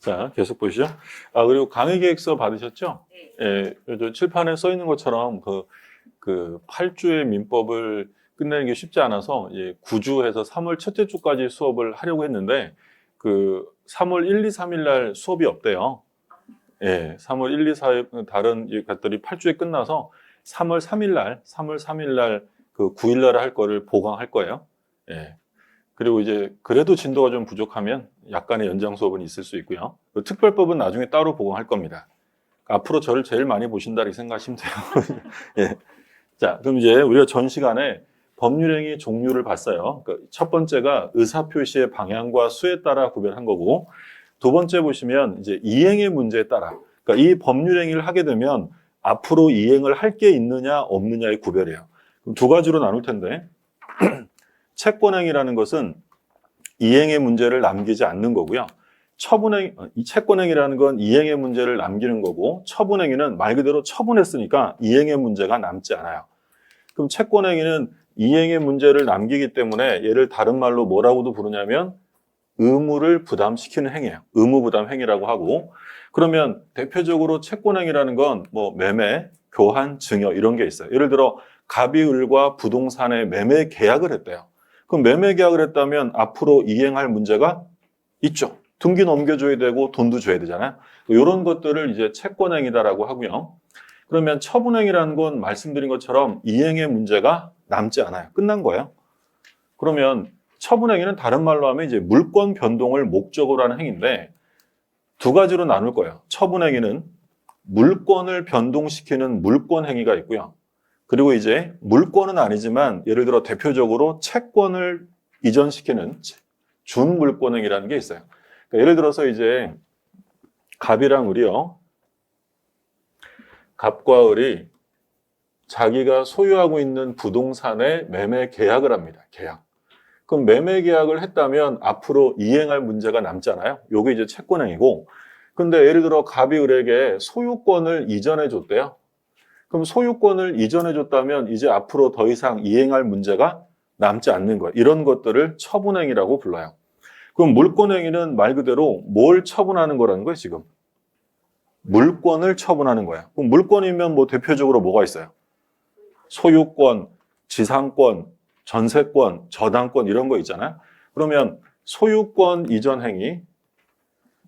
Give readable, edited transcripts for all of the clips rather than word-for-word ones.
자, 계속 보시죠. 그리고 강의 계획서 받으셨죠? 네. 예, 저 칠판에 써 있는 것처럼 그 8주의 민법을 끝내는 게 쉽지 않아서 9주에서 3월 첫째 주까지 수업을 하려고 했는데 그 3월 1, 2, 3일 날 수업이 없대요. 예, 3월 1, 2, 4일 다른 것들이 8주에 끝나서 3월 3일 날 그 9일 날 할 거를 보강할 거예요. 예. 그리고 이제 그래도 진도가 좀 부족하면 약간의 연장 수업은 있을 수 있고요. 그 특별법은 나중에 따로 보강할 겁니다. 앞으로 저를 제일 많이 보신다 이렇게 생각하시면 돼요. 예. 자, 그럼 이제 우리가 전 시간에 법률행위 종류를 봤어요. 첫 번째가 의사표시의 방향과 수에 따라 구별한 거고, 두 번째 보시면 이제 이행의 문제에 따라, 그러니까 이 법률행위를 하게 되면 앞으로 이행을 할 게 있느냐 없느냐의 구별이에요. 그럼 두 가지로 나눌 텐데, 채권행위라는 것은 이행의 문제를 남기지 않는 거고요. 이 채권행위라는 건 이행의 문제를 남기는 거고, 처분행위는 말 그대로 처분했으니까 이행의 문제가 남지 않아요. 그럼 채권행위는 이행의 문제를 남기기 때문에 얘를 다른 말로 뭐라고도 부르냐면 의무를 부담시키는 행위예요. 의무부담 행위라고 하고, 그러면 대표적으로 채권행위라는 건 뭐 매매, 교환, 증여 이런 게 있어요. 예를 들어 갑이 을과 부동산의 매매 계약을 했대요. 그럼 매매 계약을 했다면 앞으로 이행할 문제가 있죠. 등기 넘겨줘야 되고 돈도 줘야 되잖아요. 이런 것들을 이제 채권행위다라고 하고요. 그러면 처분행위라는 건 말씀드린 것처럼 이행의 문제가 남지 않아요. 끝난 거예요. 그러면 처분행위는 다른 말로 하면 이제 물권 변동을 목적으로 하는 행위인데 두 가지로 나눌 거예요. 처분행위는 물권을 변동시키는 물권행위가 있고요. 그리고 이제 물권은 아니지만 예를 들어 대표적으로 채권을 이전시키는 준물권행위라는 게 있어요. 그러니까 예를 들어서 이제 갑이랑 을이요. 갑과 을이 자기가 소유하고 있는 부동산에 매매 계약을 합니다. 계약. 그럼 매매 계약을 했다면 앞으로 이행할 문제가 남잖아요. 요게 이제 채권행위고. 근데 예를 들어 갑이 을에게 소유권을 이전해 줬대요. 그럼 소유권을 이전해 줬다면 이제 앞으로 더 이상 이행할 문제가 남지 않는 거예요. 이런 것들을 처분행위라고 불러요. 그럼 물권행위는 말 그대로 뭘 처분하는 거라는 거예요, 지금? 물권을 처분하는 거예요. 그럼 물권이면 뭐 대표적으로 뭐가 있어요? 소유권, 지상권, 전세권, 저당권 이런 거 있잖아요. 그러면 소유권 이전 행위,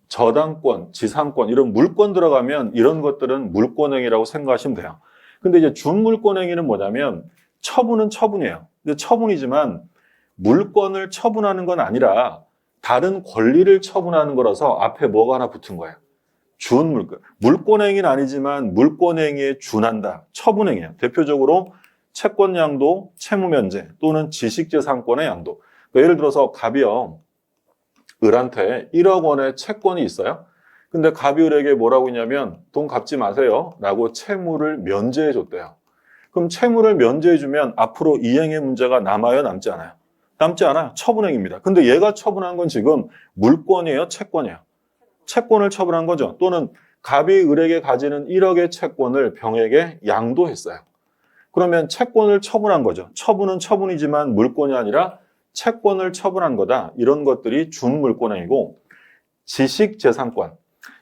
저당권, 지상권 이런 물권 들어가면 이런 것들은 물권행위라고 생각하시면 돼요. 근데 이제 준물권행위는 뭐냐면 처분은 처분이에요. 근데 처분이지만 물권을 처분하는 건 아니라 다른 권리를 처분하는 거라서 앞에 뭐가 하나 붙은 거예요. 준물권. 물권행위는 아니지만 물권행위에 준한다. 처분행위예요. 대표적으로 채권양도, 채무면제 또는 지식재산권의 양도. 그러니까 예를 들어서 갑이요. 을한테 1억 원의 채권이 있어요. 근데 갑이 을에게 뭐라고 했냐면 돈 갚지 마세요 라고 채무를 면제해 줬대요. 그럼 채무를 면제해 주면 앞으로 이행의 문제가 남아요? 남지 않아요? 남지 않아요. 처분행위입니다. 근데 얘가 처분한 건 지금 물권이에요? 채권이에요? 채권을 처분한 거죠. 또는 갑이 을에게 가지는 1억의 채권을 병에게 양도했어요. 그러면 채권을 처분한 거죠. 처분은 처분이지만 물권이 아니라 채권을 처분한 거다. 이런 것들이 준물권행위고 지식재산권.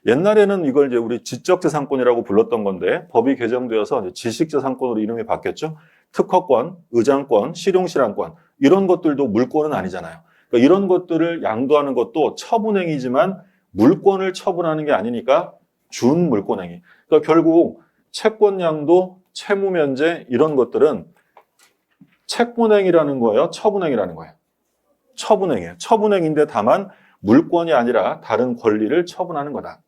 옛날에는 이걸 이제 우리 지적재산권이라고 불렀던 건데 법이 개정되어서 이제 지식재산권으로 이름이 바뀌었죠. 특허권, 의장권, 실용실환권 이런 것들도 물권은 아니잖아요. 그러니까 이런 것들을 양도하는 것도 처분행위지만 물권을 처분하는 게 아니니까 준물권행위. 그러니까 결국 채권 양도, 채무 면제 이런 것들은 채권행위라는 거예요? 처분행위라는 거예요? 처분행위예요. 처분행위인데 다만 물권이 아니라 다른 권리를 처분하는 거다.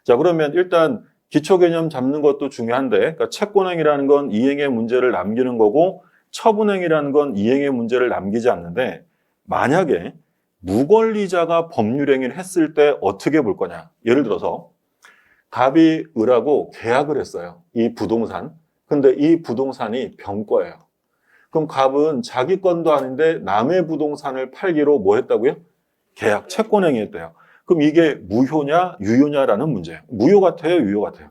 자, 그러면 일단 기초 개념 잡는 것도 중요한데, 그러니까 채권행위라는 건 이행의 문제를 남기는 거고, 처분행위라는 건 이행의 문제를 남기지 않는데, 만약에 무권리자가 법률행위를 했을 때 어떻게 볼 거냐? 예를 들어서 갑이 을하고 계약을 했어요. 이 부동산. 근데 이 부동산이 병거예요. 그럼 갑은 자기 건도 아닌데 남의 부동산을 팔기로 뭐 했다고요? 계약, 채권행위 했대요. 그럼 이게 무효냐, 유효냐라는 문제예요. 무효 같아요, 유효 같아요?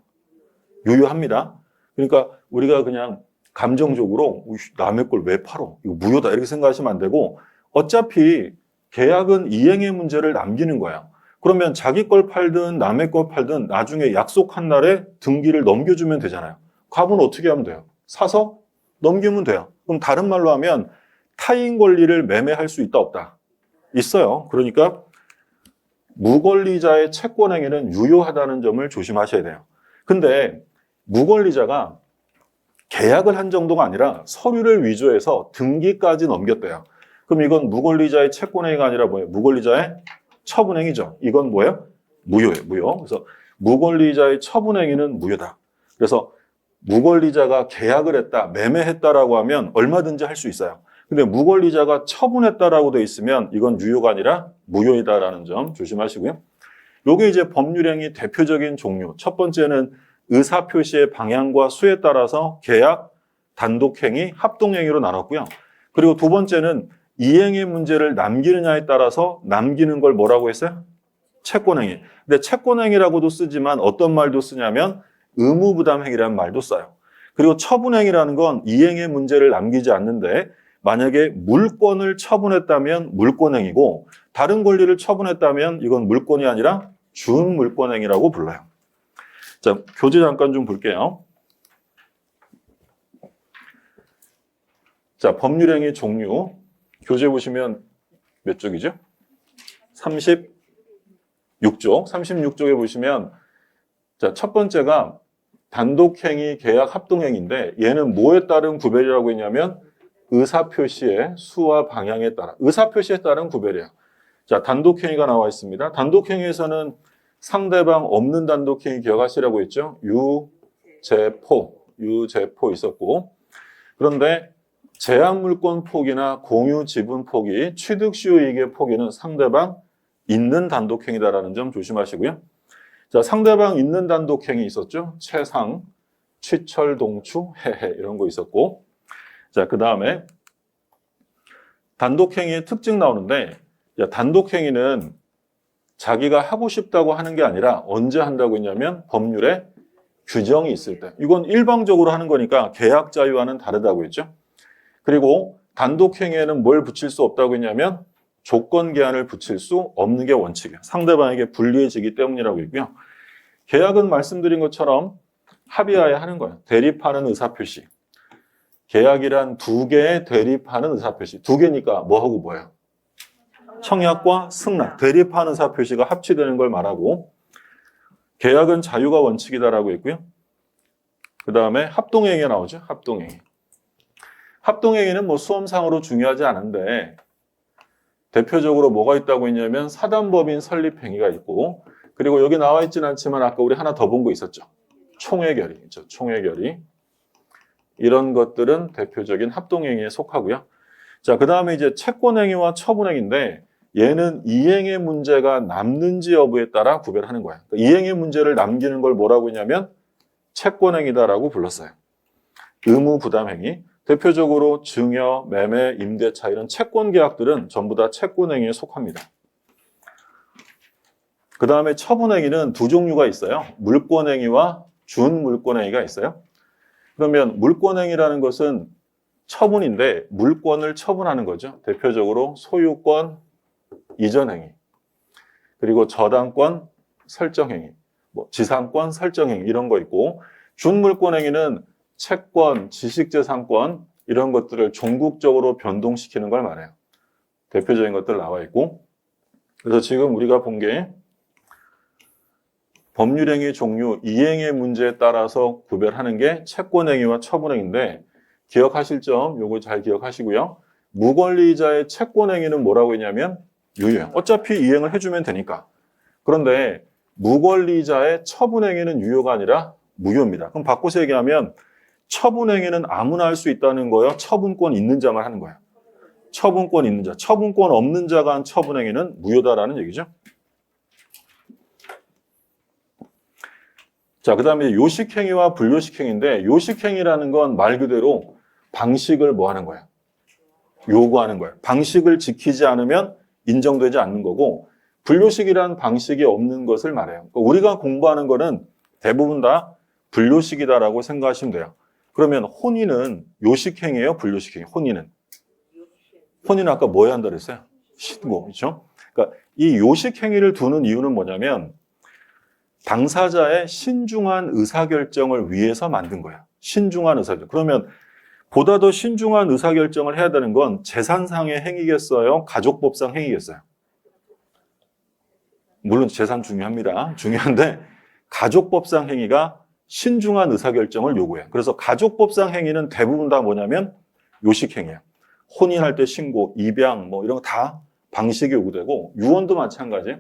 유효합니다. 그러니까 우리가 그냥 감정적으로 남의 걸 왜 팔어? 이거 무효다 이렇게 생각하시면 안 되고 어차피 계약은 이행의 문제를 남기는 거예요. 그러면 자기 걸 팔든 남의 걸 팔든 나중에 약속한 날에 등기를 넘겨주면 되잖아요. 갑은 어떻게 하면 돼요? 사서 넘기면 돼요. 그럼 다른 말로 하면 타인 권리를 매매할 수 있다 없다? 있어요. 그러니까 무권리자의 채권행위는 유효하다는 점을 조심하셔야 돼요. 근데 무권리자가 계약을 한 정도가 아니라 서류를 위조해서 등기까지 넘겼대요. 그럼 이건 무권리자의 채권행위가 아니라 뭐예요? 무권리자의 처분행위죠. 이건 뭐예요? 무효예요. 무효. 그래서 무권리자의 처분행위는 무효다. 그래서 무권리자가 계약을 했다, 매매했다라고 하면 얼마든지 할 수 있어요. 근데 무권리자가 처분했다라고 돼 있으면 이건 유효가 아니라 무효이다라는 점 조심하시고요. 요게 이제 법률행위 대표적인 종류. 첫 번째는 의사표시의 방향과 수에 따라서 계약, 단독행위, 합동행위로 나눴고요. 그리고 두 번째는 이행의 문제를 남기느냐에 따라서 남기는 걸 뭐라고 했어요? 채권행위. 근데 채권행위라고도 쓰지만 어떤 말도 쓰냐면 의무부담행위라는 말도 써요. 그리고 처분행위라는 건 이행의 문제를 남기지 않는데 만약에 물권을 처분했다면 물권행위고 다른 권리를 처분했다면 이건 물권이 아니라 준물권행위라고 불러요. 자, 교재 잠깐 좀 볼게요. 자, 법률행위 종류. 교재 보시면 몇 쪽이죠? 36쪽. 36쪽에 보시면 자, 첫 번째가 단독행위, 계약, 합동행위인데 얘는 뭐에 따른 구별이라고 했냐면 의사표시의 수와 방향에 따라 의사표시에 따른 구별이에요. 자, 단독행위가 나와 있습니다. 단독행위에서는 상대방 없는 단독행위 기억하시라고 했죠? 유제포 있었고 그런데 제한물권 포기나 공유 지분 포기, 취득시효이익의 포기는 상대방 있는 단독행위다라는 점 조심하시고요. 자, 상대방 있는 단독행위 있었죠? 채상, 취철, 동추, 해해 이런 거 있었고 자, 그 다음에 단독행위의 특징 나오는데 단독행위는 자기가 하고 싶다고 하는 게 아니라 언제 한다고 했냐면 법률에 규정이 있을 때 이건 일방적으로 하는 거니까 계약 자유와는 다르다고 했죠. 그리고 단독행위에는 뭘 붙일 수 없다고 했냐면 조건 계한을 붙일 수 없는 게 원칙이에요. 상대방에게 불리해지기 때문이라고 했고요. 계약은 말씀드린 것처럼 합의하에 하는 거예요. 대립하는 의사표시. 계약이란 두 개의 대립하는 의사표시. 두 개니까 뭐하고 뭐예요? 청약과 승낙. 대립하는 의사표시가 합치되는 걸 말하고 계약은 자유가 원칙이다라고 했고요. 그 다음에 합동행위가 나오죠. 합동행위. 합동행위는 뭐 수험상으로 중요하지 않은데 대표적으로 뭐가 있다고 했냐면 사단법인 설립행위가 있고 그리고 여기 나와 있지는 않지만 아까 우리 하나 더 본 거 있었죠. 총회결의 있죠. 총회결의. 이런 것들은 대표적인 합동행위에 속하고요. 자, 그 다음에 이제 채권행위와 처분행위인데 얘는 이행의 문제가 남는지 여부에 따라 구별하는 거예요. 그러니까 이행의 문제를 남기는 걸 뭐라고 했냐면 채권행위다라고 불렀어요. 의무부담행위. 대표적으로 증여, 매매, 임대차 이런 채권계약들은 전부 다 채권행위에 속합니다. 그 다음에 처분행위는 두 종류가 있어요. 물권행위와 준물권행위가 있어요. 그러면 물권행위라는 것은 처분인데 물권을 처분하는 거죠. 대표적으로 소유권 이전행위, 그리고 저당권 설정행위, 지상권 설정행위 이런 거 있고 준물권행위는 채권, 지식재산권 이런 것들을 종국적으로 변동시키는 걸 말해요. 대표적인 것들 나와 있고 그래서 지금 우리가 본 게 법률행위 종류, 이행의 문제에 따라서 구별하는 게 채권행위와 처분행위인데 기억하실 점 요거 잘 기억하시고요. 무권리자의 채권행위는 뭐라고 했냐면 유효해요. 어차피 이행을 해주면 되니까. 그런데 무권리자의 처분행위는 유효가 아니라 무효입니다. 그럼 바꿔서 얘기하면 처분행위는 아무나 할 수 있다는 거예요. 처분권 있는 자만 하는 거예요. 처분권 있는 자. 처분권 없는 자가 한 처분행위는 무효다라는 얘기죠. 자, 그 다음에 요식행위와 불요식행위인데 요식행위라는 건 말 그대로 방식을 뭐 하는 거예요? 요구하는 거예요. 방식을 지키지 않으면 인정되지 않는 거고 불요식이라는 방식이 없는 것을 말해요. 그러니까 우리가 공부하는 거는 대부분 다 불요식이다라고 생각하시면 돼요. 그러면 혼인은 요식행위예요? 불요식행위? 혼인은 아까 뭐 해야 한다 그랬어요? 신고, 그렇죠? 그러니까 이 요식 행위를 두는 이유는 뭐냐면 당사자의 신중한 의사결정을 위해서 만든 거야. 신중한 의사결정. 그러면 보다 더 신중한 의사결정을 해야 되는 건 재산상의 행위겠어요? 가족법상 행위겠어요? 물론 재산 중요합니다. 중요한데 가족법상 행위가 신중한 의사결정을 요구해요. 그래서 가족법상 행위는 대부분 다 뭐냐면 요식행위야. 혼인할 때 신고, 입양 뭐 이런 거 다 방식이 요구되고 유언도 마찬가지.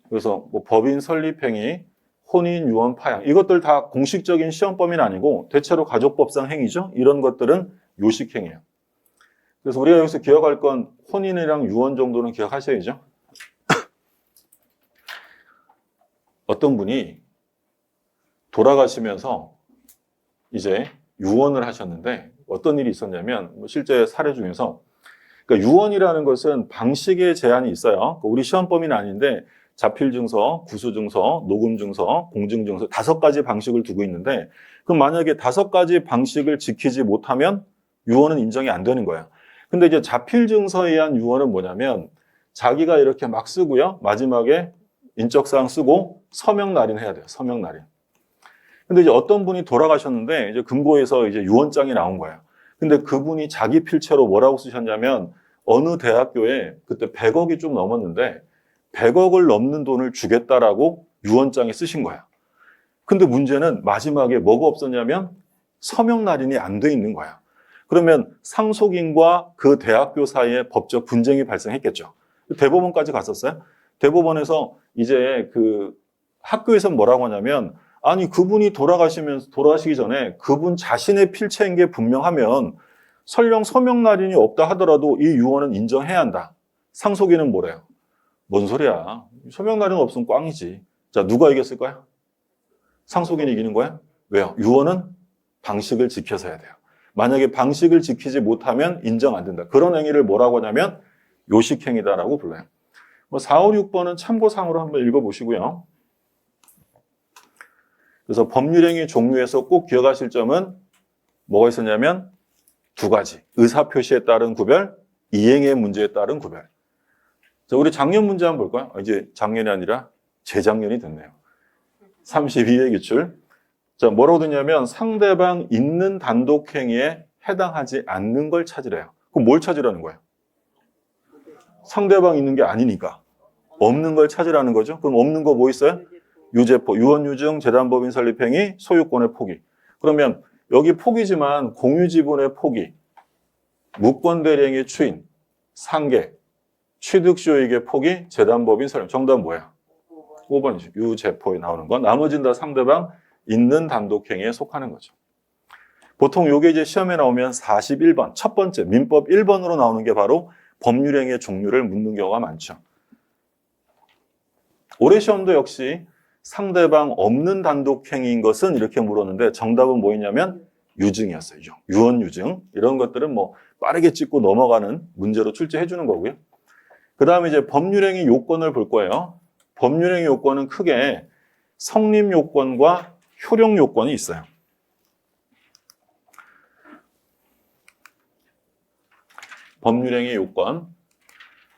그래서 뭐 법인 설립행위, 혼인, 유언, 파양 이것들 다 공식적인 시험 범위는 아니고 대체로 가족법상 행위죠. 이런 것들은 요식행위예요. 그래서 우리가 여기서 기억할 건 혼인이랑 유언 정도는 기억하셔야죠. 어떤 분이 돌아가시면서 이제 유언을 하셨는데 어떤 일이 있었냐면 실제 사례 중에서 그러니까 유언이라는 것은 방식의 제한이 있어요. 우리 시험 범위는 아닌데 자필증서, 구수증서, 녹음증서, 공증증서 5가지 방식을 두고 있는데 그럼 만약에 5가지 방식을 지키지 못하면 유언은 인정이 안 되는 거예요. 근데 이제 자필증서에 의한 유언은 뭐냐면 자기가 이렇게 막 쓰고요. 마지막에 인적사항 쓰고 서명 날인해야 돼요. 서명 날인. 근데 이제 어떤 분이 돌아가셨는데 이제 금고에서 이제 유언장이 나온 거예요. 근데 그분이 자기 필체로 뭐라고 쓰셨냐면 어느 대학교에 그때 100억이 좀 넘었는데 100억을 넘는 돈을 주겠다라고 유언장에 쓰신 거야. 근데 문제는 마지막에 뭐가 없었냐면 서명 날인이 안 돼 있는 거야. 그러면 상속인과 그 대학교 사이에 법적 분쟁이 발생했겠죠. 대법원까지 갔었어요. 대법원에서 이제 그 학교에서 뭐라고 하냐면 아니 그분이 돌아가시기 전에 그분 자신의 필체인 게 분명하면 설령 서명 날인이 없다 하더라도 이 유언은 인정해야 한다. 상속인은 뭐래요? 뭔 소리야? 서명 날인 없으면 꽝이지. 자, 누가 이겼을 거야? 상속인이 이기는 거야? 왜요? 유언은 방식을 지켜서 해야 돼요. 만약에 방식을 지키지 못하면 인정 안 된다. 그런 행위를 뭐라고 하냐면 요식행위다라고 불러요. 4, 5, 6번은 참고사항으로 한번 읽어보시고요. 그래서 법률행위 종류에서 꼭 기억하실 점은 뭐가 있었냐면 2가지. 의사표시에 따른 구별, 이행의 문제에 따른 구별. 자, 우리 작년 문제 한번 볼까요? 이제 작년이 아니라 재작년이 됐네요. 32회 기출. 자, 뭐라고 됐냐면 상대방 있는 단독행위에 해당하지 않는 걸 찾으래요. 그럼 뭘 찾으라는 거예요? 상대방 있는 게 아니니까. 없는 걸 찾으라는 거죠. 그럼 없는 거 뭐 있어요? 유죄포, 유언유증, 재단법인 설립행위, 소유권의 포기. 그러면 여기 포기지만 공유지분의 포기, 무권대리행위 추인, 상계, 취득시효익의 포기, 재단법인 설립. 정답은 뭐야? 5번이죠. 유죄포에 나오는 건. 나머지는 다 상대방 있는 단독행위에 속하는 거죠. 보통 요게 이제 시험에 나오면 41번, 첫 번째 민법 1번으로 나오는 게 바로 법률행위의 종류를 묻는 경우가 많죠. 올해 시험도 역시 상대방 없는 단독행위인 것은 이렇게 물었는데 정답은 뭐였냐면 유증이었어요. 유언, 유증. 이런 것들은 뭐 빠르게 찍고 넘어가는 문제로 출제해 주는 거고요. 그 다음에 이제 법률행위 요건을 볼 거예요. 법률행위 요건은 크게 성립 요건과 효력 요건이 있어요. 법률행위 요건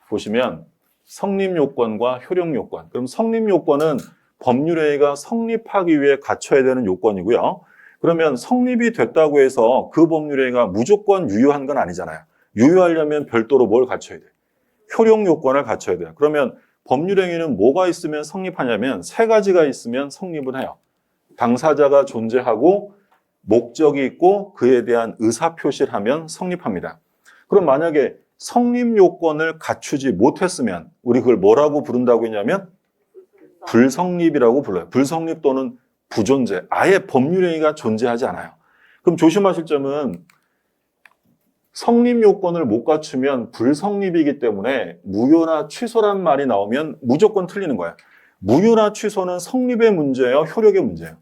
보시면 성립 요건과 효력 요건. 그럼 성립 요건은 법률행위가 성립하기 위해 갖춰야 되는 요건이고요. 그러면 성립이 됐다고 해서 그 법률행위가 무조건 유효한 건 아니잖아요. 유효하려면 별도로 뭘 갖춰야 돼요? 효력 요건을 갖춰야 돼요. 그러면 법률행위는 뭐가 있으면 성립하냐면 3가지가 있으면 성립을 해요. 당사자가 존재하고 목적이 있고 그에 대한 의사표시를 하면 성립합니다. 그럼 만약에 성립 요건을 갖추지 못했으면 우리 그걸 뭐라고 부른다고 했냐면 불성립이라고 불러요. 불성립 또는 부존재. 아예 법률행위가 존재하지 않아요. 그럼 조심하실 점은 성립 요건을 못 갖추면 불성립이기 때문에 무효나 취소란 말이 나오면 무조건 틀리는 거예요. 무효나 취소는 성립의 문제예요? 효력의 문제예요?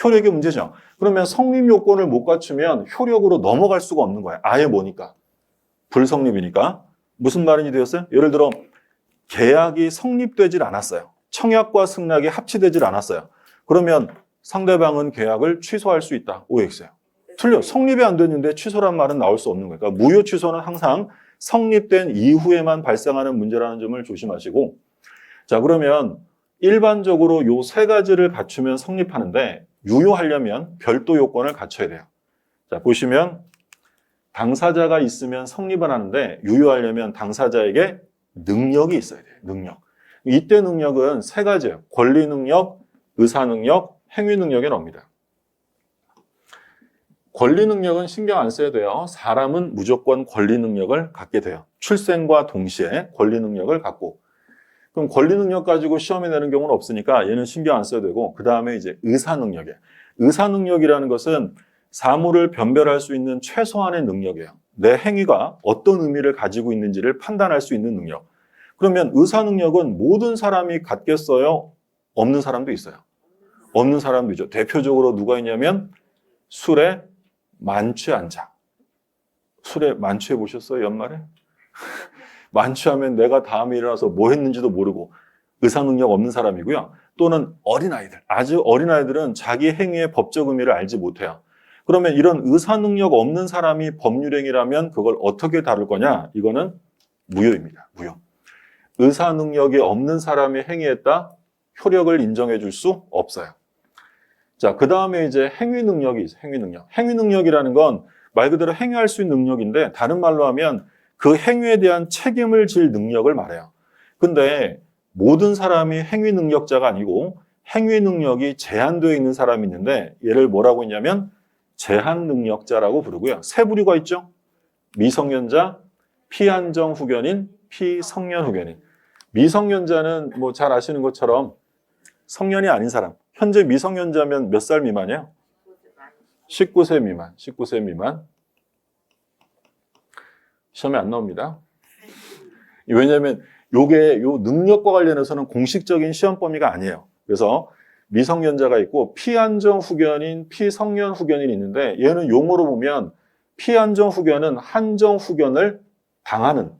효력의 문제죠. 그러면 성립 요건을 못 갖추면 효력으로 넘어갈 수가 없는 거예요. 아예 뭐니까? 불성립이니까. 무슨 말인지 되었어요? 예를 들어 계약이 성립되질 않았어요. 청약과 승낙이 합치되질 않았어요. 그러면 상대방은 계약을 취소할 수 있다. OX예요. 틀려. 성립이 안 됐는데 취소란 말은 나올 수 없는 거예요. 그러니까 무효 취소는 항상 성립된 이후에만 발생하는 문제라는 점을 조심하시고, 자, 그러면 일반적으로 요 세 가지를 갖추면 성립하는데 유효하려면 별도 요건을 갖춰야 돼요. 자, 보시면 당사자가 있으면 성립을 하는데 유효하려면 당사자에게 능력이 있어야 돼요. 능력. 이때 능력은 세 가지예요. 권리 능력, 의사 능력, 행위 능력에 나옵니다. 권리 능력은 신경 안 써야 돼요. 사람은 무조건 권리 능력을 갖게 돼요. 출생과 동시에 권리 능력을 갖고. 그럼 권리 능력 가지고 시험에 내는 경우는 없으니까 얘는 신경 안 써야 되고, 그 다음에 이제 의사 능력이에요. 의사 능력이라는 것은 사물을 변별할 수 있는 최소한의 능력이에요. 내 행위가 어떤 의미를 가지고 있는지를 판단할 수 있는 능력. 그러면 의사 능력은 모든 사람이 갖겠어요? 없는 사람도 있어요. 없는 사람도 있죠. 대표적으로 누가 있냐면 술에 만취한 자. 술에 만취해 보셨어요, 연말에? 만취하면 내가 다음에 일어나서 뭐 했는지도 모르고 의사 능력 없는 사람이고요. 또는 어린아이들, 아주 어린아이들은 자기 행위의 법적 의미를 알지 못해요. 그러면 이런 의사 능력 없는 사람이 법률행위라면 그걸 어떻게 다룰 거냐? 이거는 무효입니다. 무효. 의사 능력이 없는 사람이 행위했다? 효력을 인정해 줄 수 없어요. 자, 그 다음에 이제 행위 능력이 있어요. 행위 능력. 행위 능력이라는 건 말 그대로 행위할 수 있는 능력인데, 다른 말로 하면 그 행위에 대한 책임을 질 능력을 말해요. 근데 모든 사람이 행위 능력자가 아니고 행위 능력이 제한되어 있는 사람이 있는데, 얘를 뭐라고 했냐면 제한 능력자라고 부르고요. 세 부류가 있죠. 미성년자, 피한정 후견인, 피성년 후견인. 미성년자는 뭐 잘 아시는 것처럼 성년이 아닌 사람. 현재 미성년자면 몇 살 미만이에요? 19세 미만. 19세 미만. 시험에 안 나옵니다. 왜냐하면 요게 요 능력과 관련해서는 공식적인 시험 범위가 아니에요. 그래서 미성년자가 있고 피한정 후견인, 피성년 후견인이 있는데, 얘는 용어로 보면 피한정 후견은 한정 후견을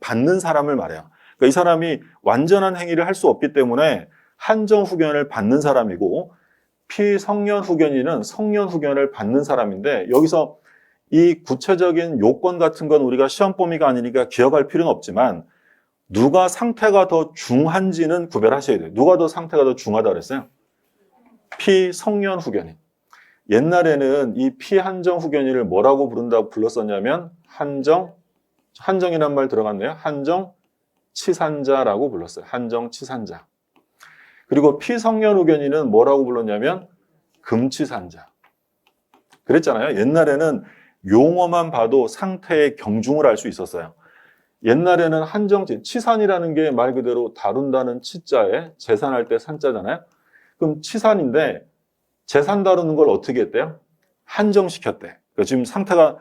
받는 사람을 말해요. 그러니까 이 사람이 완전한 행위를 할 수 없기 때문에 한정 후견을 받는 사람이고, 피성년 후견인은 성년 후견을 받는 사람인데, 여기서 이 구체적인 요건 같은 건 우리가 시험 범위가 아니니까 기억할 필요는 없지만, 누가 상태가 더 중한지는 구별하셔야 돼요. 누가 더 상태가 더 중하다 그랬어요? 피성년 후견인. 옛날에는 이 피한정 후견인을 뭐라고 불렀었냐면 한정이란 말 들어갔네요. 한정 치산자라고 불렀어요. 한정 치산자. 그리고 피성년 후견인은 뭐라고 불렀냐면 금치산자. 그랬잖아요. 옛날에는 용어만 봐도 상태의 경중을 알 수 있었어요. 옛날에는 한정치, 치산이라는 게 말 그대로 다룬다는 치자에 재산할 때 산자잖아요. 그럼 치산인데 재산 다루는 걸 어떻게 했대요? 한정시켰대. 그러니까 지금 상태가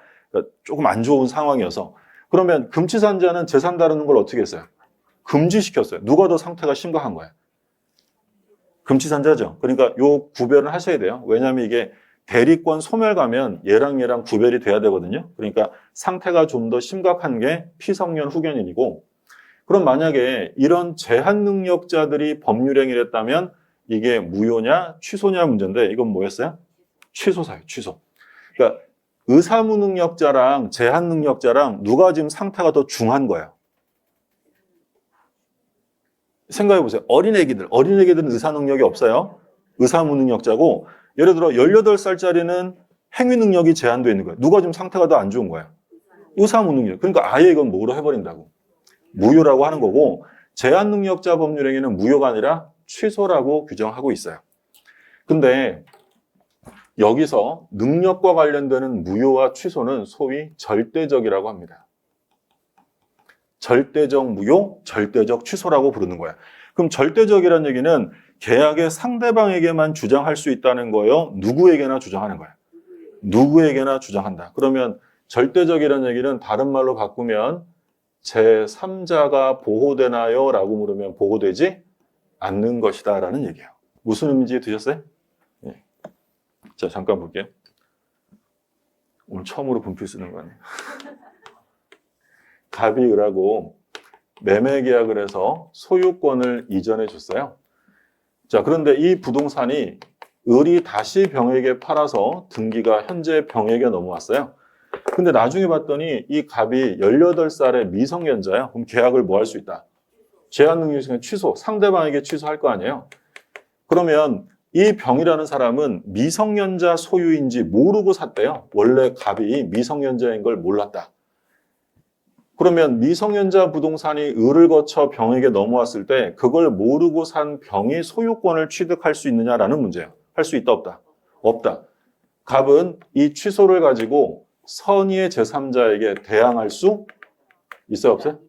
조금 안 좋은 상황이어서. 그러면 금치산자는 재산 다루는 걸 어떻게 했어요? 금지시켰어요. 누가 더 상태가 심각한 거예요? 금치산자죠. 그러니까 요 구별을 하셔야 돼요. 왜냐하면 이게 대리권 소멸 가면 얘랑 구별이 돼야 되거든요. 그러니까 상태가 좀 더 심각한 게 피성년 후견인이고, 그럼 만약에 이런 제한 능력자들이 법률행위를 했다면 이게 무효냐 취소냐 문제인데, 이건 뭐였어요? 취소사예요. 취소. 그러니까 의사무능력자랑 제한 능력자랑 누가 지금 상태가 더 중한 거예요? 생각해 보세요. 어린애기들은 의사 능력이 없어요. 의사무능력자고, 예를 들어 18살짜리는 행위 능력이 제한되어 있는 거예요. 누가 지금 상태가 더 안 좋은 거예요? 의사무능력. 그러니까 아예 이건 뭐로 해버린다고. 무효라고 하는 거고, 제한 능력자 법률행위는 무효가 아니라 취소라고 규정하고 있어요. 근데 여기서 능력과 관련되는 무효와 취소는 소위 절대적이라고 합니다. 절대적 무효, 절대적 취소라고 부르는 거야. 그럼 절대적이라는 얘기는 계약의 상대방에게만 주장할 수 있다는 거예요? 누구에게나 주장하는 거야? 누구에게나 주장한다. 그러면 절대적이라는 얘기는 다른 말로 바꾸면 제3자가 보호되나요? 라고 물으면 보호되지 않는 것이다 라는 얘기예요. 무슨 의미인지 드셨어요? 네. 자, 잠깐 볼게요. 오늘 처음으로 분필 쓰는 거 아니에요? 갑이 을하고 매매 계약을 해서 소유권을 이전해 줬어요. 자, 그런데 이 부동산이 을이 다시 병에게 팔아서 등기가 현재 병에게 넘어왔어요. 근데 나중에 봤더니 이 갑이 18살의 미성년자야. 그럼 계약을 뭐 할 수 있다? 제한 능력이 취소, 상대방에게 취소할 거 아니에요. 그러면 이 병이라는 사람은 미성년자 소유인지 모르고 샀대요. 원래 갑이 미성년자인 걸 몰랐다. 그러면 미성년자 부동산이 을을 거쳐 병에게 넘어왔을 때 그걸 모르고 산 병이 소유권을 취득할 수 있느냐라는 문제예요. 할 수 있다 없다? 없다. 갑은 이 취소를 가지고 선의의 제3자에게 대항할 수 있어요 없어요?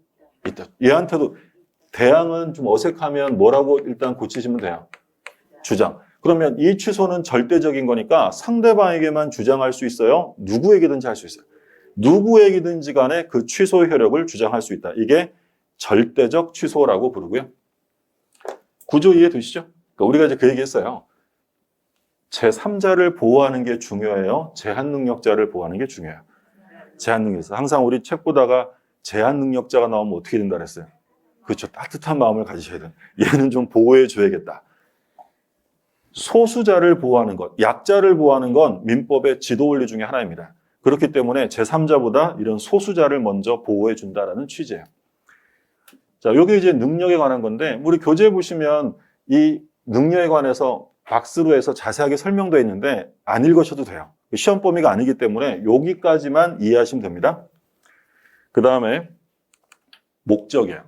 있다. 얘한테도 대항은 좀 어색하면 뭐라고 일단 고치시면 돼요? 주장. 그러면 이 취소는 절대적인 거니까 상대방에게만 주장할 수 있어요? 누구에게든지 할 수 있어요. 누구에게든지 간에 그 취소 효력을 주장할 수 있다. 이게 절대적 취소라고 부르고요. 구조 이해되시죠? 그러니까 우리가 이제 그 얘기했어요. 제3자를 보호하는 게 중요해요? 제한능력자를 보호하는 게 중요해요? 제한능력자. 항상 우리 책 보다가 제한능력자가 나오면 어떻게 된다 그랬어요? 그렇죠. 따뜻한 마음을 가지셔야 돼요. 얘는 좀 보호해 줘야겠다. 소수자를 보호하는 것, 약자를 보호하는 건 민법의 지도 원리 중에 하나입니다. 그렇기 때문에 제3자보다 이런 소수자를 먼저 보호해 준다라는 취지예요. 자, 요게 이제 능력에 관한 건데, 우리 교재 보시면 이 능력에 관해서 박스로 해서 자세하게 설명되어 있는데 안 읽으셔도 돼요. 시험 범위가 아니기 때문에 여기까지만 이해하시면 됩니다. 그 다음에 목적이에요.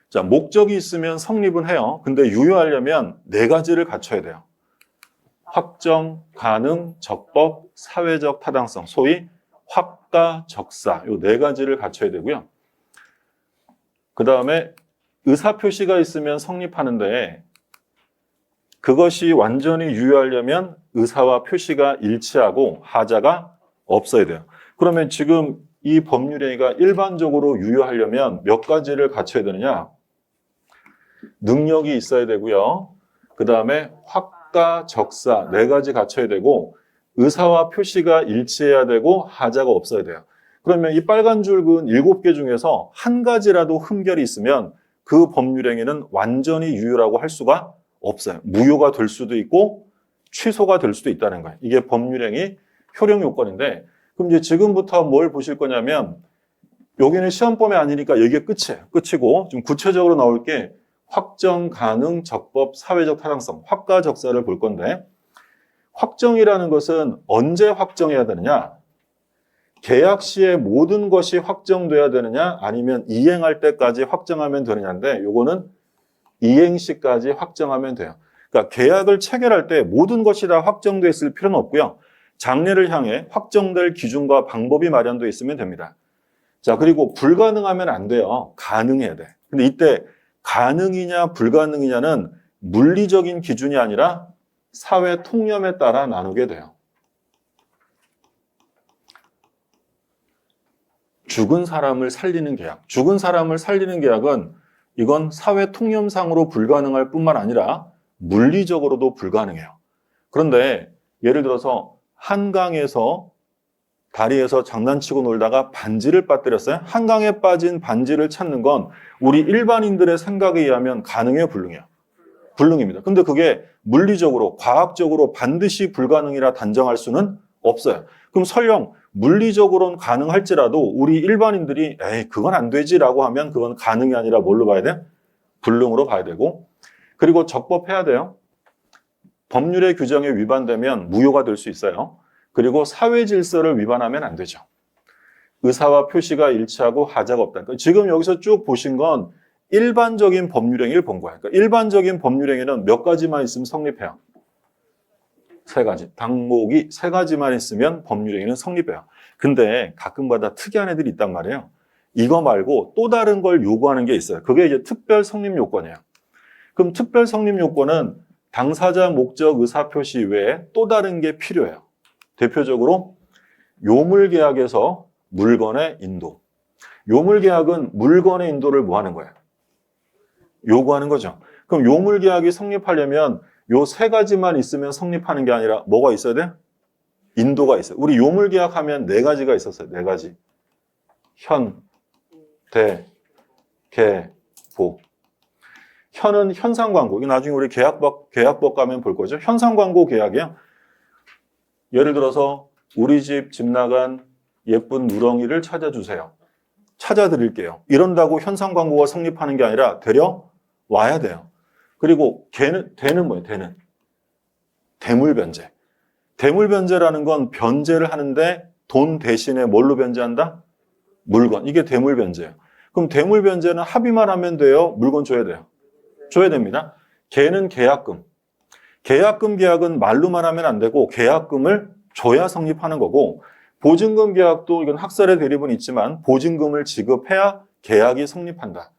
자, 목적이 있으면 성립은 해요. 근데 유효하려면 4가지를 갖춰야 돼요. 확정, 가능, 적법, 사회적 타당성, 소위 확가, 적사, 요 4가지를 갖춰야 되고요. 그 다음에 의사표시가 있으면 성립하는데 그것이 완전히 유효하려면 의사와 표시가 일치하고 하자가 없어야 돼요. 그러면 지금 이 법률행위가 일반적으로 유효하려면 몇 가지를 갖춰야 되느냐? 능력이 있어야 되고요. 그 다음에 확가, 적사 4가지 갖춰야 되고 의사와 표시가 일치해야 되고 하자가 없어야 돼요. 그러면 이 빨간 줄근 7개 중에서 한 가지라도 흠결이 있으면 그 법률행위는 완전히 유효라고 할 수가 없어요. 무효가 될 수도 있고 취소가 될 수도 있다는 거예요. 이게 법률행위 효력 요건인데 그럼 이제 지금부터 뭘 보실 거냐면 여기는 시험 범위 아니니까 이게 끝이에요. 끝이고 좀 구체적으로 나올 게 확정, 가능, 적법, 사회적 타당성, 확가, 적사를 볼 건데 확정이라는 것은 언제 확정해야 되느냐? 계약 시에 모든 것이 확정돼야 되느냐? 아니면 이행할 때까지 확정하면 되느냐인데 요거는 이행 시까지 확정하면 돼요. 그러니까 계약을 체결할 때 모든 것이 다 확정돼 있을 필요는 없고요. 장래를 향해 확정될 기준과 방법이 마련돼 있으면 됩니다. 자, 그리고 불가능하면 안 돼요. 가능해야 돼. 근데 이때 가능이냐 불가능이냐는 물리적인 기준이 아니라 사회 통념에 따라 나누게 돼요. 죽은 사람을 살리는 계약. 죽은 사람을 살리는 계약은 이건 사회 통념상으로 불가능할 뿐만 아니라 물리적으로도 불가능해요. 그런데 예를 들어서 한강에서 다리에서 장난치고 놀다가 반지를 빠뜨렸어요. 한강에 빠진 반지를 찾는 건 우리 일반인들의 생각에 의하면 가능해요, 불능해요? 불능입니다. 근데 그게 물리적으로, 과학적으로 반드시 불가능이라 단정할 수는 없어요. 그럼 설령 물리적으로는 가능할지라도 우리 일반인들이 에이, 그건 안 되지라고 하면 그건 가능이 아니라 뭘로 봐야 돼? 불능으로 봐야 되고 그리고 적법해야 돼요. 법률의 규정에 위반되면 무효가 될 수 있어요. 그리고 사회 질서를 위반하면 안 되죠. 의사와 표시가 일치하고 하자가 없다. 그러니까 지금 여기서 쭉 보신 건 일반적인 법률행위를 본 거예요. 그러니까 일반적인 법률행위는 몇 가지만 있으면 성립해요. 3가지. 당목이 3가지만 있으면 법률행위는 성립해요. 근데 가끔가다 특이한 애들이 있단 말이에요. 이거 말고 또 다른 걸 요구하는 게 있어요. 그게 이제 특별 성립 요건이에요. 그럼 특별 성립 요건은 당사자 목적 의사표시 외에 또 다른 게 필요해요. 대표적으로 요물계약에서 물건의 인도. 요물계약은 물건의 인도를 뭐 하는 거예요? 요구하는 거죠. 그럼 요물계약이 성립하려면 요 3가지만 있으면 성립하는 게 아니라 뭐가 있어야 돼? 인도가 있어요. 우리 요물계약하면 4가지가 있었어요. 4가지. 현, 대, 개, 보. 현은 현상광고. 나중에 우리 계약법 가면 볼 거죠. 현상광고 계약이야. 예를 들어서 우리 집 나간 예쁜 누렁이를 찾아주세요. 찾아드릴게요. 이런다고 현상 광고가 성립하는 게 아니라 데려와야 돼요. 그리고 대는 뭐예요? 대는 대물변제. 대물변제라는 건 변제를 하는데 돈 대신에 뭘로 변제한다? 물건. 이게 대물변제예요. 그럼 대물변제는 합의만 하면 돼요? 물건 줘야 돼요? 줘야 됩니다. 걔는 계약금. 계약금 계약은 말로만 하면 안 되고 계약금을 줘야 성립하는 거고, 보증금 계약도 이건 학설의 대립은 있지만 보증금을 지급해야 계약이 성립한다.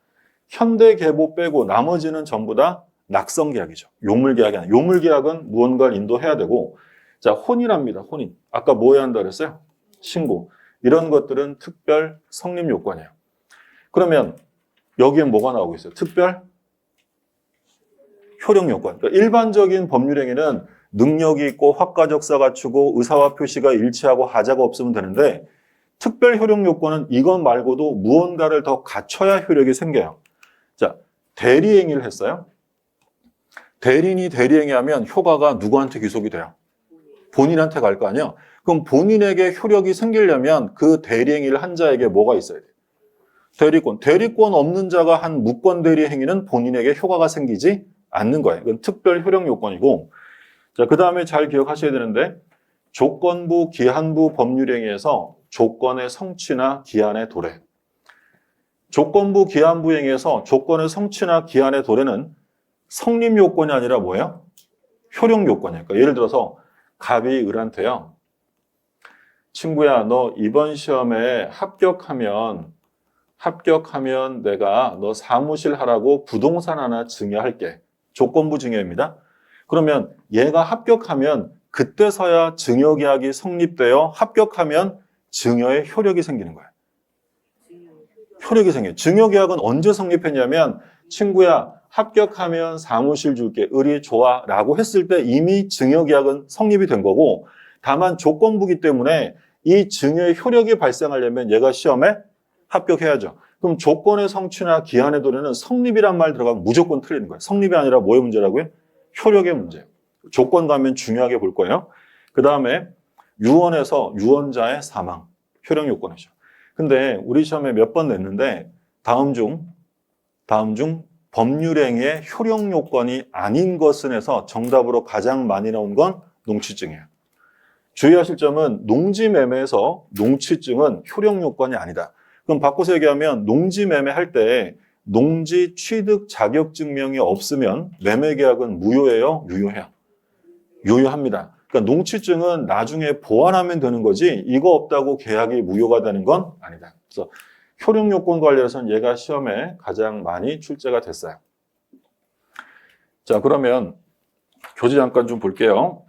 현대계보 빼고 나머지는 전부 다 낙성계약이죠. 요물계약이 아니라. 요물계약은 무언가를 인도해야 되고, 자, 혼인합니다. 혼인. 아까 뭐 해야 한다 그랬어요? 신고. 이런 것들은 특별 성립 요건이에요. 그러면 여기엔 뭐가 나오고 있어요? 특별 효력 요건. 그러니까 일반적인 법률행위는 능력이 있고 확가적사 갖추고 의사와 표시가 일치하고 하자가 없으면 되는데, 특별 효력 요건은 이것 말고도 무언가를 더 갖춰야 효력이 생겨요. 자, 대리행위를 했어요. 대리인이 대리행위하면 효과가 누구한테 귀속이 돼요? 본인한테 갈 거 아니에요? 그럼 본인에게 효력이 생기려면 그 대리행위를 한 자에게 뭐가 있어야 돼요? 대리권. 대리권 없는 자가 한 무권 대리행위는 본인에게 효과가 생기지 않는 거예요. 이건 특별 효력 요건이고, 자, 그 다음에 잘 기억하셔야 되는데, 조건부, 기한부 법률행위에서 조건의 성취나 기한의 도래. 조건부, 기한부 행위에서 조건의 성취나 기한의 도래는 성립 요건이 아니라 뭐예요? 효력 요건이에요. 그러니까 예를 들어서 갑이 을한테요. 친구야, 너 이번 시험에 합격하면 내가 너 사무실 하라고 부동산 하나 증여할게. 조건부 증여입니다. 그러면 얘가 합격하면 그때서야 증여계약이 성립되어 합격하면 증여의 효력이 생기는 거예요. 효력이 생겨요. 증여계약은 언제 성립했냐면, 친구야, 합격하면 사무실 줄게. 을이 좋아. 라고 했을 때 이미 증여계약은 성립이 된 거고, 다만 조건부기 때문에 이 증여의 효력이 발생하려면 얘가 시험에 합격해야죠. 그럼 조건의 성취나 기한의 도래는 성립이란 말 들어가면 무조건 틀리는 거예요. 성립이 아니라 뭐의 문제라고요? 효력의 문제예요. 조건 가면 중요하게 볼 거예요. 그 다음에 유언에서 유언자의 사망, 효력 요건이죠. 근데 우리 시험에 몇 번 냈는데 다음 중 법률행위의 효력 요건이 아닌 것은 해서 정답으로 가장 많이 나온 건 농취증이에요. 주의하실 점은 농지매매에서 농취증은 효력 요건이 아니다. 그럼 바꿔서 얘기하면 농지매매 할 때 농지 취득 자격 증명이 없으면 매매계약은 무효예요? 유효해요? 유효합니다. 그러니까 농취증은 나중에 보완하면 되는 거지 이거 없다고 계약이 무효가 되는 건 아니다. 그래서 효력 요건 관련해서는 얘가 시험에 가장 많이 출제가 됐어요. 자, 그러면 교재 잠깐 좀 볼게요.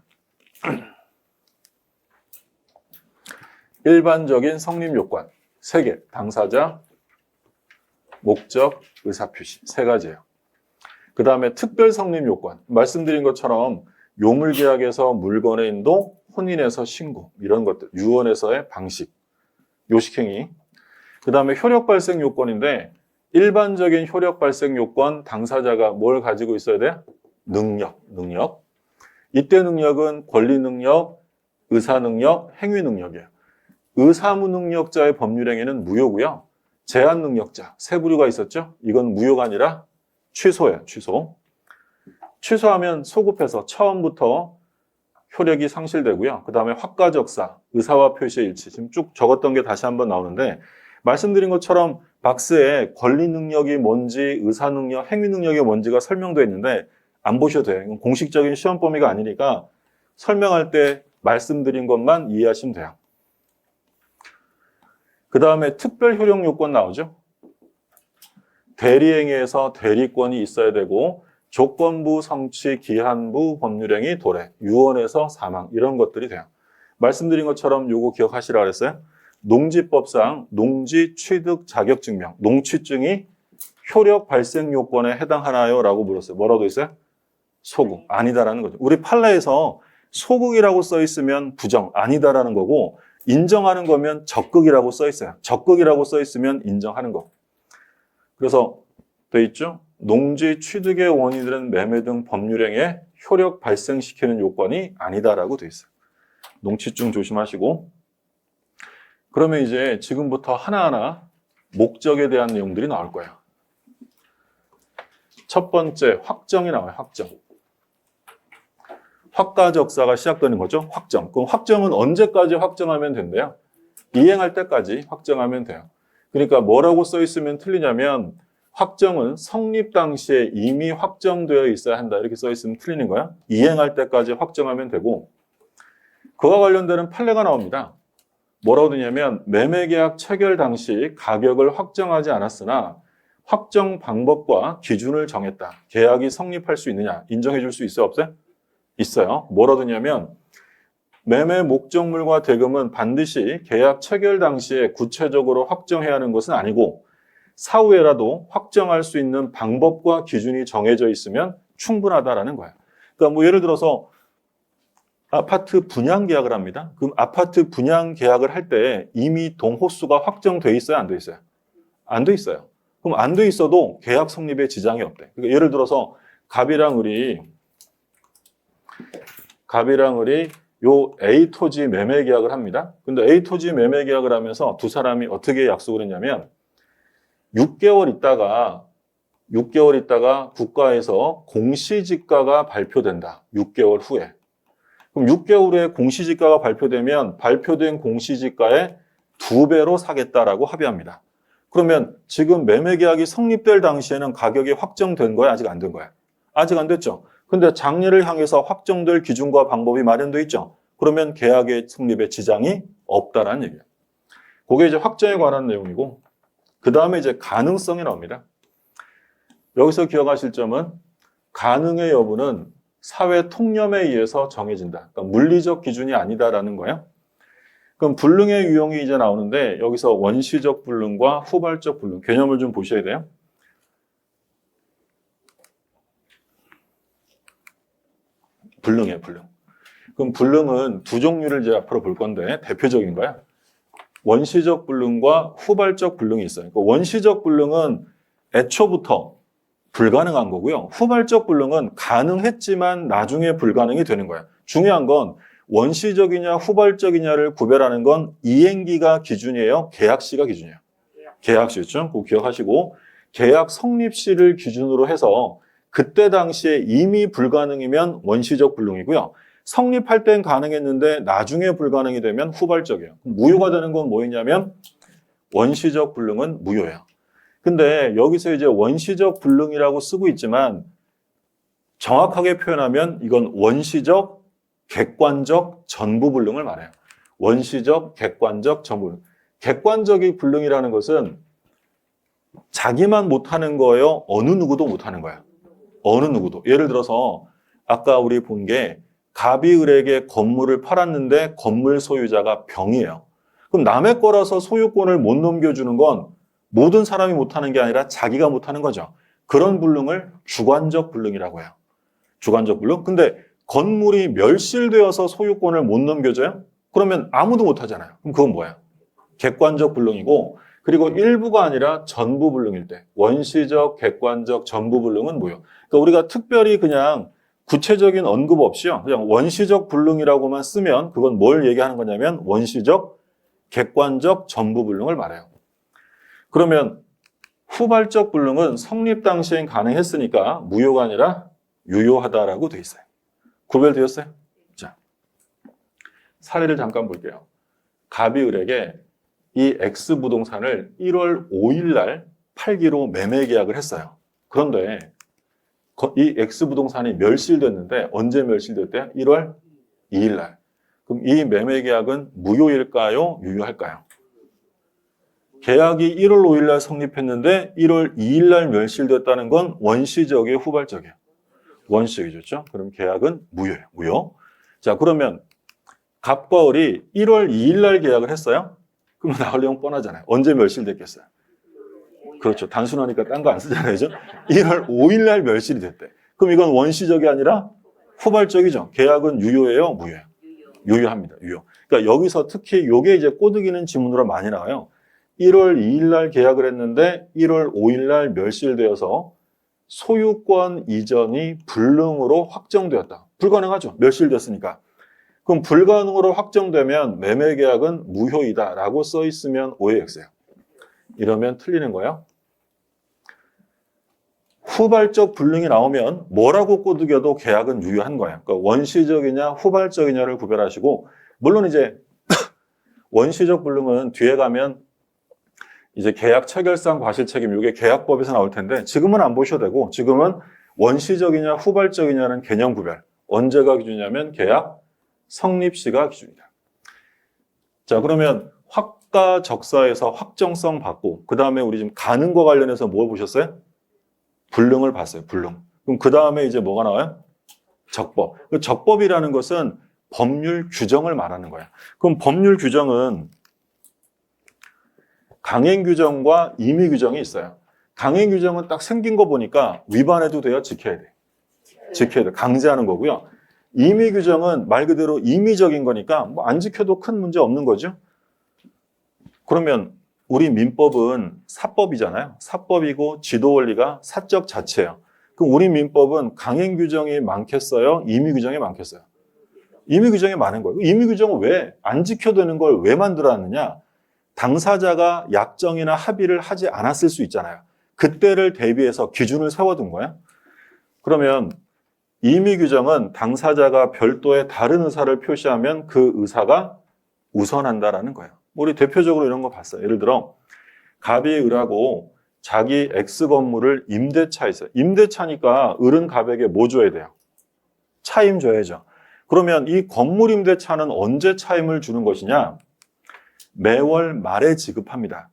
일반적인 성립 요건 3개, 당사자, 목적, 의사표시 3가지예요. 그 다음에 특별 성립 요건, 말씀드린 것처럼 요물계약에서 물건의 인도, 혼인에서 신고 이런 것들, 유언에서의 방식, 요식행위. 그 다음에 효력 발생 요건인데 일반적인 효력 발생 요건, 당사자가 뭘 가지고 있어야 돼요? 능력. 이때 능력은 권리 능력, 의사 능력, 행위 능력이에요. 의사무능력자의 법률행위는 무효고요. 제한 능력자, 세 부류가 있었죠? 이건 무효가 아니라 취소예요. 취소하면 소급해서 처음부터 효력이 상실되고요. 그 다음에 확가적사, 의사와 표시의 일치. 지금 쭉 적었던 게 다시 한번 나오는데 말씀드린 것처럼 박스에 권리 능력이 뭔지, 의사 능력, 행위 능력이 뭔지가 설명되어 있는데 안 보셔도 돼요. 이건 공식적인 시험 범위가 아니니까 설명할 때 말씀드린 것만 이해하시면 돼요. 그 다음에 특별 효력 요건 나오죠. 대리행위에서 대리권이 있어야 되고 조건부, 성취, 기한부, 법률행위, 도래, 유언에서 사망 이런 것들이 돼요. 말씀드린 것처럼 요거 기억하시라 그랬어요. 농지법상 농지 취득 자격증명, 농취증이 효력 발생 요건에 해당하나요? 라고 물었어요. 뭐라고 있어요? 소극, 아니다라는 거죠. 우리 판례에서 소극이라고 써 있으면 부정, 아니다라는 거고 인정하는 거면 적극이라고 써 있어요. 적극이라고 써 있으면 인정하는 거. 그래서 돼 있죠? 농지 취득의 원인들은 매매 등 법률행위에 효력 발생시키는 요건이 아니다라고 돼 있어요. 농취증 조심하시고. 그러면 이제 지금부터 하나하나 목적에 대한 내용들이 나올 거예요. 첫 번째, 확정이 나와요. 확정. 확가적사가 시작되는 거죠. 확정. 그럼 확정은 언제까지 확정하면 된대요? 이행할 때까지 확정하면 돼요. 그러니까 뭐라고 써 있으면 틀리냐면 확정은 성립 당시에 이미 확정되어 있어야 한다. 이렇게 써 있으면 틀리는 거야. 이행할 때까지 확정하면 되고 그와 관련되는 판례가 나옵니다. 뭐라고 되냐면 매매계약 체결 당시 가격을 확정하지 않았으나 확정 방법과 기준을 정했다. 계약이 성립할 수 있느냐? 인정해 줄 수 있어요? 없어요? 있어요. 뭐라고 되냐면 매매 목적물과 대금은 반드시 계약 체결 당시에 구체적으로 확정해야 하는 것은 아니고 사후에라도 확정할 수 있는 방법과 기준이 정해져 있으면 충분하다라는 거예요. 그러니까 뭐 예를 들어서 아파트 분양 계약을 합니다. 그럼 아파트 분양 계약을 할 때 이미 동호수가 확정돼 있어요? 안 돼 있어요? 안 돼 있어요. 그럼 안 돼 있어도 계약 성립에 지장이 없대. 그러니까 예를 들어서 갑이랑 을이 요 A 토지 매매 계약을 합니다. 근데 A 토지 매매 계약을 하면서 두 사람이 어떻게 약속을 했냐면 6개월 있다가 국가에서 공시지가가 발표된다. 6개월 후에. 그럼 6개월 후에 공시지가가 발표되면 발표된 공시지가의 2배로 사겠다라고 합의합니다. 그러면 지금 매매 계약이 성립될 당시에는 가격이 확정된 거야? 아직 안 된 거야? 아직 안 됐죠. 근데 장래를 향해서 확정될 기준과 방법이 마련되어 있죠. 그러면 계약의 성립에 지장이 없다라는 얘기예요. 그게 이제 확정에 관한 내용이고 그 다음에 이제 가능성이 나옵니다. 여기서 기억하실 점은 가능의 여부는 사회 통념에 의해서 정해진다. 그러니까 물리적 기준이 아니다라는 거예요. 그럼 불능의 유형이 이제 나오는데 여기서 원시적 불능과 후발적 불능 개념을 좀 보셔야 돼요. 불능이에요, 불능. 그럼 불능은 두 종류를 이제 앞으로 볼 건데 대표적인 거야. 원시적 불능과 후발적 불능이 있어요. 그러니까 원시적 불능은 애초부터 불가능한 거고요. 후발적 불능은 가능했지만 나중에 불가능이 되는 거야. 중요한 건 원시적이냐 후발적이냐를 구별하는 건 이행기가 기준이에요? 계약시가 기준이에요? 계약시죠. 그거 기억하시고 계약 성립시를 기준으로 해서 그때 당시에 이미 불가능이면 원시적 불능이고요. 성립할 땐 가능했는데 나중에 불가능이 되면 후발적이에요. 무효가 되는 건 뭐였냐면 원시적 불능은 무효예요. 근데 여기서 이제 원시적 불능이라고 쓰고 있지만 정확하게 표현하면 이건 원시적, 객관적, 전부 불능을 말해요. 원시적, 객관적, 전부 불능. 객관적인 불능이라는 것은 자기만 못하는 거예요? 어느 누구도 못하는 거예요? 어느 누구도. 예를 들어서 아까 우리 본 게 갑이 을에게 건물을 팔았는데 건물 소유자가 병이에요. 그럼 남의 거라서 소유권을 못 넘겨주는 건 모든 사람이 못하는 게 아니라 자기가 못하는 거죠. 그런 불능을 주관적 불능이라고 해요. 주관적 불능. 근데 건물이 멸실되어서 소유권을 못 넘겨줘요? 그러면 아무도 못하잖아요. 그럼 그건 뭐예요? 객관적 불능이고 그리고 일부가 아니라 전부 불능일 때 원시적, 객관적, 전부 불능은 뭐예요? 그러니까 우리가 특별히 그냥 구체적인 언급 없이요. 그냥 원시적 불능이라고만 쓰면 그건 뭘 얘기하는 거냐면 원시적, 객관적, 전부 불능을 말해요. 그러면 후발적 불능은 성립 당시엔 가능했으니까 무효가 아니라 유효하다라고 돼 있어요. 구별되었어요? 자, 사례를 잠깐 볼게요. 갑이 을에게 이 X 부동산을 1월 5일 날 팔기로 매매 계약을 했어요. 그런데 이 X 부동산이 멸실됐는데 언제 멸실됐대요? 1월 2일 날. 그럼 이 매매 계약은 무효일까요? 유효할까요? 계약이 1월 5일 날 성립했는데 1월 2일 날 멸실됐다는 건 원시적이에요, 후발적이에요? 원시적이죠. 그럼 계약은 무효예요. 무효. 자, 그러면 갑과 을이 1월 2일 날 계약을 했어요? 그럼 나오려면 뻔하잖아요. 언제 멸실됐겠어요? 그렇죠. 단순하니까 딴 거 안 쓰잖아요. 그죠? 1월 5일 날 멸실이 됐대. 그럼 이건 원시적이 아니라 후발적이죠. 계약은 유효예요? 무효예요? 유효합니다. 유효. 그러니까 여기서 특히 요게 이제 꼬드기는 지문으로 많이 나와요. 1월 2일 날 계약을 했는데 1월 5일 날 멸실되어서 소유권 이전이 불능으로 확정되었다. 불가능하죠. 멸실됐으니까. 그럼 불가능으로 확정되면 매매계약은 무효이다라고 써 있으면 OAX예요. 이러면 틀리는 거예요. 후발적 불능이 나오면 뭐라고 꼬드겨도 계약은 유효한 거예요. 그러니까 원시적이냐 후발적이냐를 구별하시고, 물론 이제 원시적 불능은 뒤에 가면 이제 계약 체결상 과실책임, 이게 계약법에서 나올 텐데 지금은 안 보셔도 되고, 지금은 원시적이냐 후발적이냐는 개념 구별. 언제가 기준이냐면 계약 성립 시가 기준이다. 자, 그러면 확가적사에서 확정성 받고, 그 다음에 우리 지금 가능과 관련해서 뭘 보셨어요? 불능을 봤어요. 불능. 그럼 그 다음에 이제 뭐가 나와요? 적법. 적법이라는 것은 법률 규정을 말하는 거야. 그럼 법률 규정은 강행 규정과 임의 규정이 있어요. 강행 규정은 딱 생긴 거 보니까 위반해도 돼요? 지켜야 돼? 지켜야 돼. 강제하는 거고요. 임의 규정은 말 그대로 임의적인 거니까 뭐 안 지켜도 큰 문제 없는 거죠. 그러면 우리 민법은 사법이잖아요. 사법이고 지도 원리가 사적 자체예요. 그럼 우리 민법은 강행 규정이 많겠어요? 임의 규정이 많겠어요? 임의 규정이 많은 거예요. 임의 규정은 왜 안 지켜도 되는 걸 왜 만들어놨느냐? 당사자가 약정이나 합의를 하지 않았을 수 있잖아요. 그때를 대비해서 기준을 세워둔 거예요. 그러면 임의 규정은 당사자가 별도의 다른 의사를 표시하면 그 의사가 우선한다라는 거예요. 우리 대표적으로 이런 거 봤어요. 예를 들어 갑이 을하고 자기 X 건물을 임대차 있어요. 임대차니까 을은 갑에게 뭐 줘야 돼요? 차임 줘야죠. 그러면 이 건물 임대차는 언제 차임을 주는 것이냐? 매월 말에 지급합니다.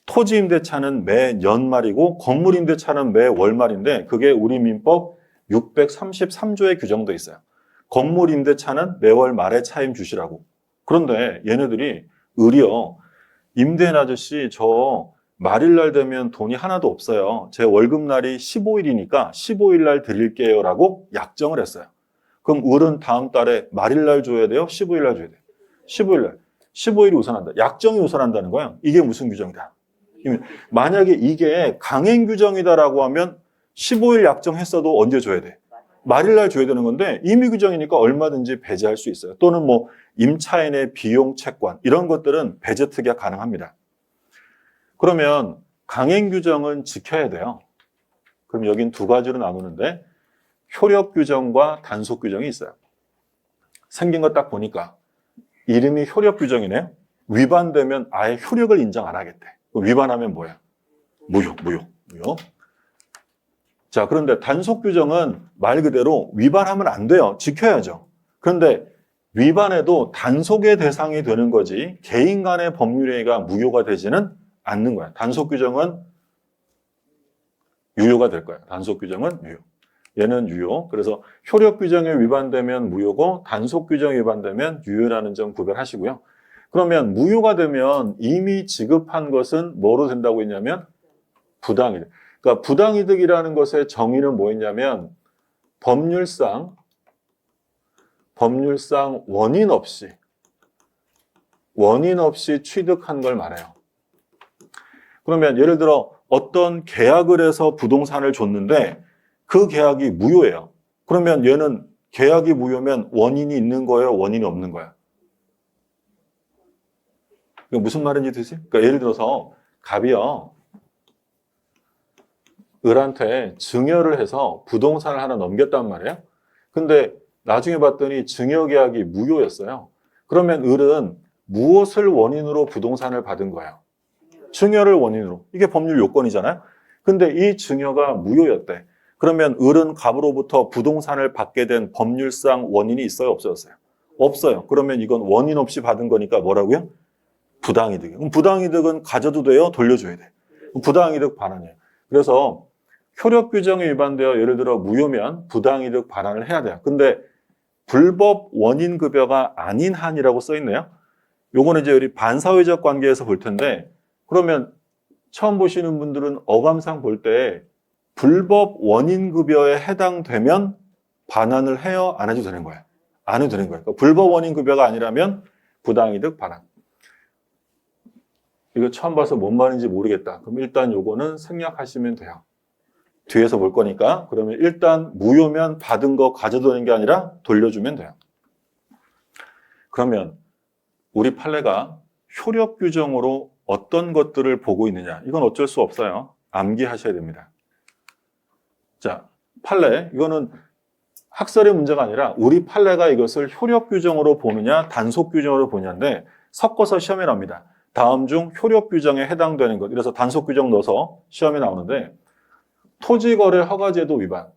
토지 임대차는 매 연말이고 건물 임대차는 매 월말인데 그게 우리 민법 633조에 규정돼 있어요. 건물 임대차는 매월 말에 차임 주시라고. 그런데 얘네들이 을이요. 임대인 아저씨 저 말일날 되면 돈이 하나도 없어요. 제 월급날이 15일이니까 15일날 드릴게요 라고 약정을 했어요. 그럼 을은 다음 달에 말일날 줘야 돼요? 15일날 줘야 돼요? 15일날. 15일이 우선한다. 약정이 우선한다는 거예요. 이게 무슨 규정이다? 만약에 이게 강행 규정이다라고 하면 15일 약정했어도 언제 줘야 돼? 말일날 줘야 되는 건데 임의 규정이니까 얼마든지 배제할 수 있어요. 또는 뭐 임차인의 비용 채권 이런 것들은 배제 특약 가능합니다. 그러면 강행 규정은 지켜야 돼요. 그럼 여긴 두 가지로 나누는데 효력 규정과 단속 규정이 있어요. 생긴 거 딱 보니까 이름이 효력 규정이네요. 위반되면 아예 효력을 인정 안 하겠대. 위반하면 뭐야? 무효. 자, 그런데 단속 규정은 말 그대로 위반하면 안 돼요. 지켜야죠. 그런데 위반해도 단속의 대상이 되는 거지 개인 간의 법률행위가 무효가 되지는 않는 거야. 단속 규정은 유효가 될 거야. 단속 규정은 유효. 얘는 유효. 그래서 효력 규정에 위반되면 무효고 단속 규정에 위반되면 유효라는 점 구별하시고요. 그러면 무효가 되면 이미 지급한 것은 뭐로 된다고 했냐면 부당이득. 그러니까 부당이득이라는 것의 정의는 뭐였냐면 법률상 원인 없이 취득한 걸 말해요. 그러면 예를 들어 어떤 계약을 해서 부동산을 줬는데 그 계약이 무효예요. 그러면 얘는 계약이 무효면 원인이 있는 거예요? 원인이 없는 거예요? 무슨 말인지 드세요? 그러니까 예를 들어서 갑이요. 을한테 증여를 해서 부동산을 하나 넘겼단 말이에요. 근데 나중에 봤더니 증여계약이 무효였어요. 그러면 을은 무엇을 원인으로 부동산을 받은 거예요? 증여를 원인으로. 이게 법률 요건이잖아요. 근데 이 증여가 무효였대. 그러면 을은 갑으로부터 부동산을 받게 된 법률상 원인이 있어요? 없어졌어요? 없어요. 그러면 이건 원인 없이 받은 거니까 뭐라고요? 부당이득. 그럼 부당이득은 가져도 돼요? 돌려줘야 돼. 부당이득 반환이에요. 그래서 효력 규정에 위반되어 예를 들어 무효면 부당이득 반환을 해야 돼요. 근데 불법 원인 급여가 아닌 한이라고 써 있네요. 요거는 이제 우리 반사회적 관계에서 볼 텐데 그러면 처음 보시는 분들은 어감상 볼 때 불법 원인 급여에 해당되면 반환을 해요? 안 해도 되는 거예요? 안 해도 되는 거예요. 그러니까 불법 원인 급여가 아니라면 부당이득 반환. 이거 처음 봐서 뭔 말인지 모르겠다. 그럼 일단 요거는 생략하시면 돼요. 뒤에서 볼 거니까. 그러면 일단 무효면 받은 거 가져도는 게 아니라 돌려주면 돼요. 그러면 우리 판례가 효력 규정으로 어떤 것들을 보고 있느냐? 이건 어쩔 수 없어요. 암기하셔야 됩니다. 자, 판례. 이거는 학설의 문제가 아니라 우리 판례가 이것을 효력 규정으로 보느냐, 단속 규정으로 보느냐인데 섞어서 시험에 나옵니다. 다음 중 효력 규정에 해당되는 것. 이래서 단속 규정 넣어서 시험에 나오는데 토지거래 허가제도 위반.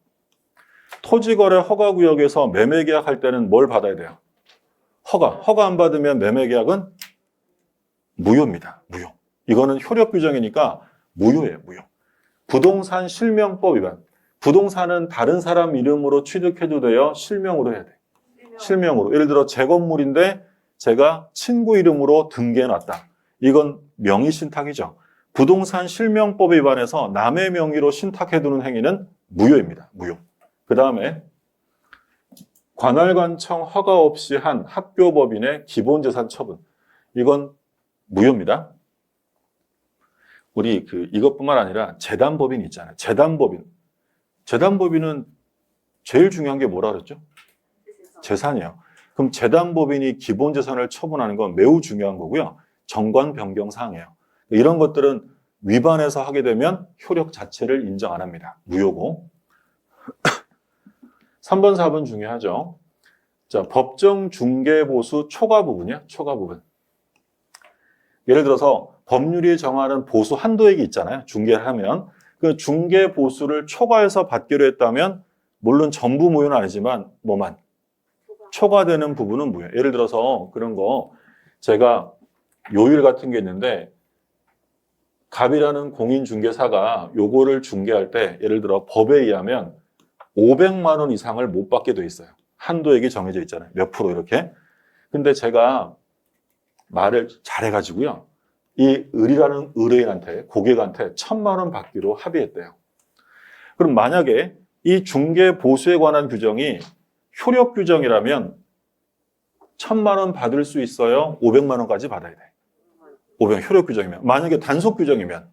토지거래 허가구역에서 매매계약할 때는 뭘 받아야 돼요? 허가 안 받으면 매매계약은 무효입니다. 무효. 이거는 효력 규정이니까 무효예요. 무효. 부동산 실명법 위반. 부동산은 다른 사람 이름으로 취득해도 돼요? 실명으로 해야 돼. 실명으로. 예를 들어 제 건물인데 제가 친구 이름으로 등기해놨다. 이건 명의신탁이죠. 부동산 실명법 위반해서 남의 명의로 신탁해두는 행위는 무효입니다. 무효. 그 다음에 관할관청 허가 없이 한 학교법인의 기본재산 처분. 이건 무효입니다. 우리 이것뿐만 아니라 재단법인 있잖아요. 재단법인은 제일 중요한 게 뭐라 그랬죠? 재산이에요. 그럼 재단법인이 기본재산을 처분하는 건 매우 중요한 거고요. 정관 변경 사항이에요. 이런 것들은 위반해서 하게 되면 효력 자체를 인정 안 합니다. 무효고. 3번, 4번 중요하죠. 자, 법정 중개 보수 초과 부분이야. 초과 부분. 예를 들어서 법률이 정하는 보수 한도액이 있잖아요. 중개를 하면. 그 중개 보수를 초과해서 받기로 했다면 물론 전부 무효는 아니지만 뭐만 초과되는 부분은 무효. 예를 들어서 그런 거 제가 요일 같은 게 있는데 갑이라는 공인중개사가 요거를 중개할 때 예를 들어 법에 의하면 500만 원 이상을 못 받게 돼 있어요. 한도액이 정해져 있잖아요. 몇 프로 이렇게. 근데 제가 말을 잘해가지고요. 이 을이라는 의뢰인한테 고객한테 1000만 원 받기로 합의했대요. 그럼 만약에 이 중개 보수에 관한 규정이 효력 규정이라면 1000만 원 받을 수 있어요? 500만 원까지 받아야 돼. 500 효력 규정이면. 만약에 단속 규정이면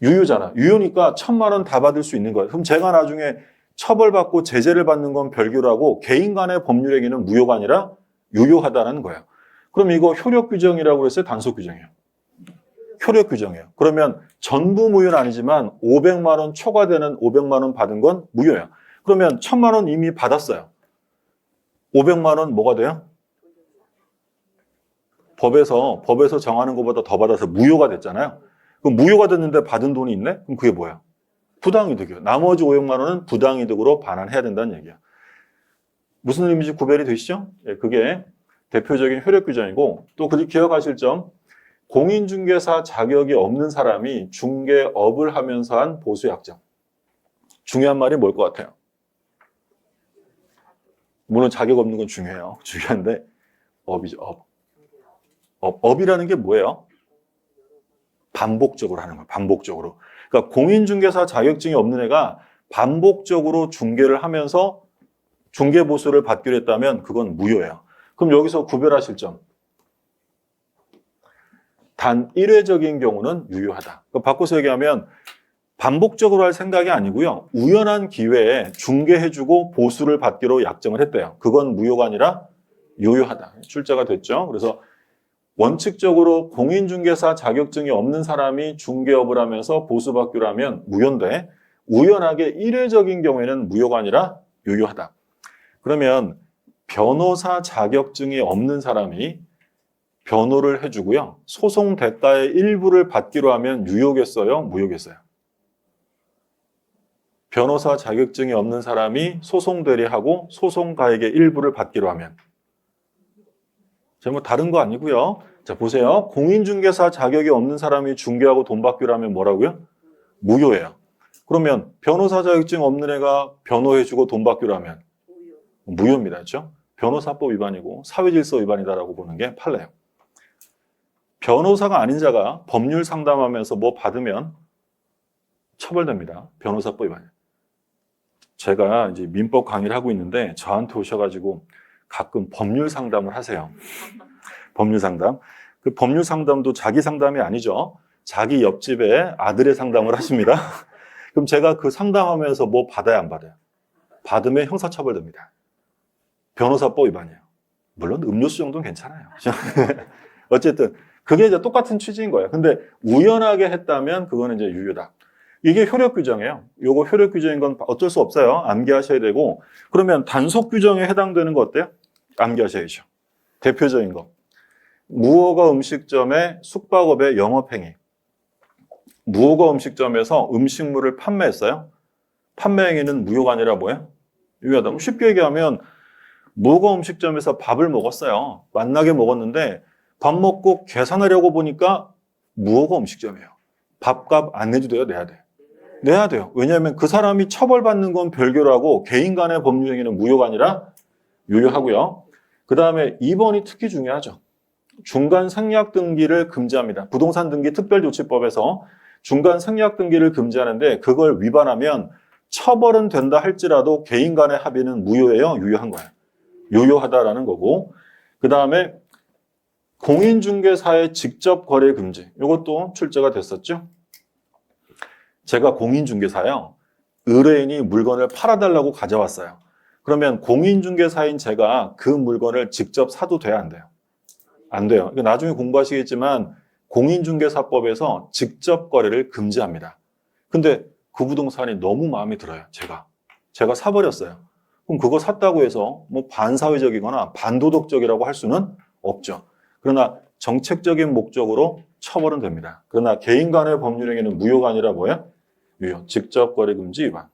유효잖아. 유효니까 1000만 원 다 받을 수 있는 거예요. 그럼 제가 나중에 처벌받고 제재를 받는 건 별개로 하고 개인 간의 법률 행위는 무효가 아니라 유효하다는 거예요. 그럼 이거 효력 규정이라고 했어요? 단속 규정이에요? 효력 규정이에요. 그러면 전부 무효는 아니지만 500만 원 초과되는 500만 원 받은 건 무효예요. 그러면 1000만 원 이미 받았어요. 500만 원 뭐가 돼요? 법에서 정하는 것보다 더 받아서 무효가 됐잖아요. 그럼 무효가 됐는데 받은 돈이 있네? 그럼 그게 뭐야? 부당이득이요. 나머지 500만 원은 부당이득으로 반환해야 된다는 얘기야. 무슨 의미인지 구별이 되시죠? 예, 그게 대표적인 효력 규정이고 또 기억하실 점 공인중개사 자격이 없는 사람이 중개업을 하면서 한 보수 약정. 중요한 말이 뭘 것 같아요? 물론 자격 없는 건 중요해요. 중요한데 업이죠. 업이라는 게 뭐예요? 반복적으로 하는 거예요. 반복적으로. 그러니까 공인중개사 자격증이 없는 애가 반복적으로 중개를 하면서 중개보수를 받기로 했다면 그건 무효예요. 그럼 여기서 구별하실 점. 단 1회적인 경우는 유효하다. 바꿔서 얘기하면 반복적으로 할 생각이 아니고요. 우연한 기회에 중개해주고 보수를 받기로 약정을 했대요. 그건 무효가 아니라 유효하다. 출제가 됐죠. 그래서 원칙적으로 공인중개사 자격증이 없는 사람이 중개업을 하면서 보수받기로 하면 무효인데 우연하게 1회적인 경우에는 무효가 아니라 유효하다. 그러면 변호사 자격증이 없는 사람이 변호를 해주고요. 소송 대가의 일부를 받기로 하면 유효겠어요? 무효겠어요? 변호사 자격증이 없는 사람이 소송 대리하고 소송 가액의 일부를 받기로 하면 뭐 다른 거 아니고요. 자, 보세요. 공인중개사 자격이 없는 사람이 중개하고 돈 받기로 하면 뭐라고요? 무효예요. 그러면 변호사 자격증 없는 애가 변호해주고 돈 받기로 하면 무효입니다. 그렇죠? 변호사법 위반이고 사회질서 위반이다라고 보는 게 판례예요. 변호사가 아닌 자가 법률 상담하면서 뭐 받으면 처벌됩니다. 변호사법 위반이에요. 제가 이제 민법 강의를 하고 있는데 저한테 오셔가지고 가끔 법률 상담을 하세요. 법률 상담. 그 법률 상담도 자기 상담이 아니죠. 자기 옆집에 아들의 상담을 하십니다. 그럼 제가 그 상담하면서 뭐 받아야 안 받아요? 받으면 형사처벌됩니다. 변호사법 위반이에요. 물론 음료수 정도는 괜찮아요. 어쨌든 그게 이제 똑같은 취지인 거예요. 근데 우연하게 했다면 그거는 이제 유효다. 이게 효력 규정이에요. 요거 효력 규정인 건 어쩔 수 없어요. 암기하셔야 되고. 그러면 단속 규정에 해당되는 거 어때요? 암기하셔야죠. 대표적인 거. 무허가 음식점의 숙박업의 영업행위. 무허가 음식점에서 음식물을 판매했어요. 판매 행위는 무효가 아니라 뭐예요? 유효하다. 쉽게 얘기하면 무허가 음식점에서 밥을 먹었어요. 맛나게 먹었는데 밥 먹고 계산하려고 보니까 무허가 음식점이에요. 밥값 안 내도 돼요? 내야 돼? 내야 돼요. 왜냐하면 그 사람이 처벌받는 건 별개로 하고 개인 간의 법률 행위는 무효가 아니라 유효하고요. 그 다음에 2번이 특히 중요하죠. 중간 생략 등기를 금지합니다. 부동산 등기 특별조치법에서 중간 생략 등기를 금지하는데 그걸 위반하면 처벌은 된다 할지라도 개인 간의 합의는 무효예요? 유효한 거예요? 유효하다라는 거고, 그 다음에 공인중개사의 직접 거래 금지. 이것도 출제가 됐었죠. 제가 공인중개사요. 의뢰인이 물건을 팔아달라고 가져왔어요. 그러면 공인중개사인 제가 그 물건을 직접 사도 돼야 안 돼요? 안 돼요. 나중에 공부하시겠지만 공인중개사법에서 직접 거래를 금지합니다. 근데 그 부동산이 너무 마음에 들어요. 제가 사버렸어요. 그럼 그거 샀다고 해서 뭐 반사회적이거나 반도덕적이라고 할 수는 없죠. 그러나 정책적인 목적으로 처벌은 됩니다. 그러나 개인 간의 법률행위는 무효가 아니라 뭐예요? 유효. 직접 거래 금지 위반.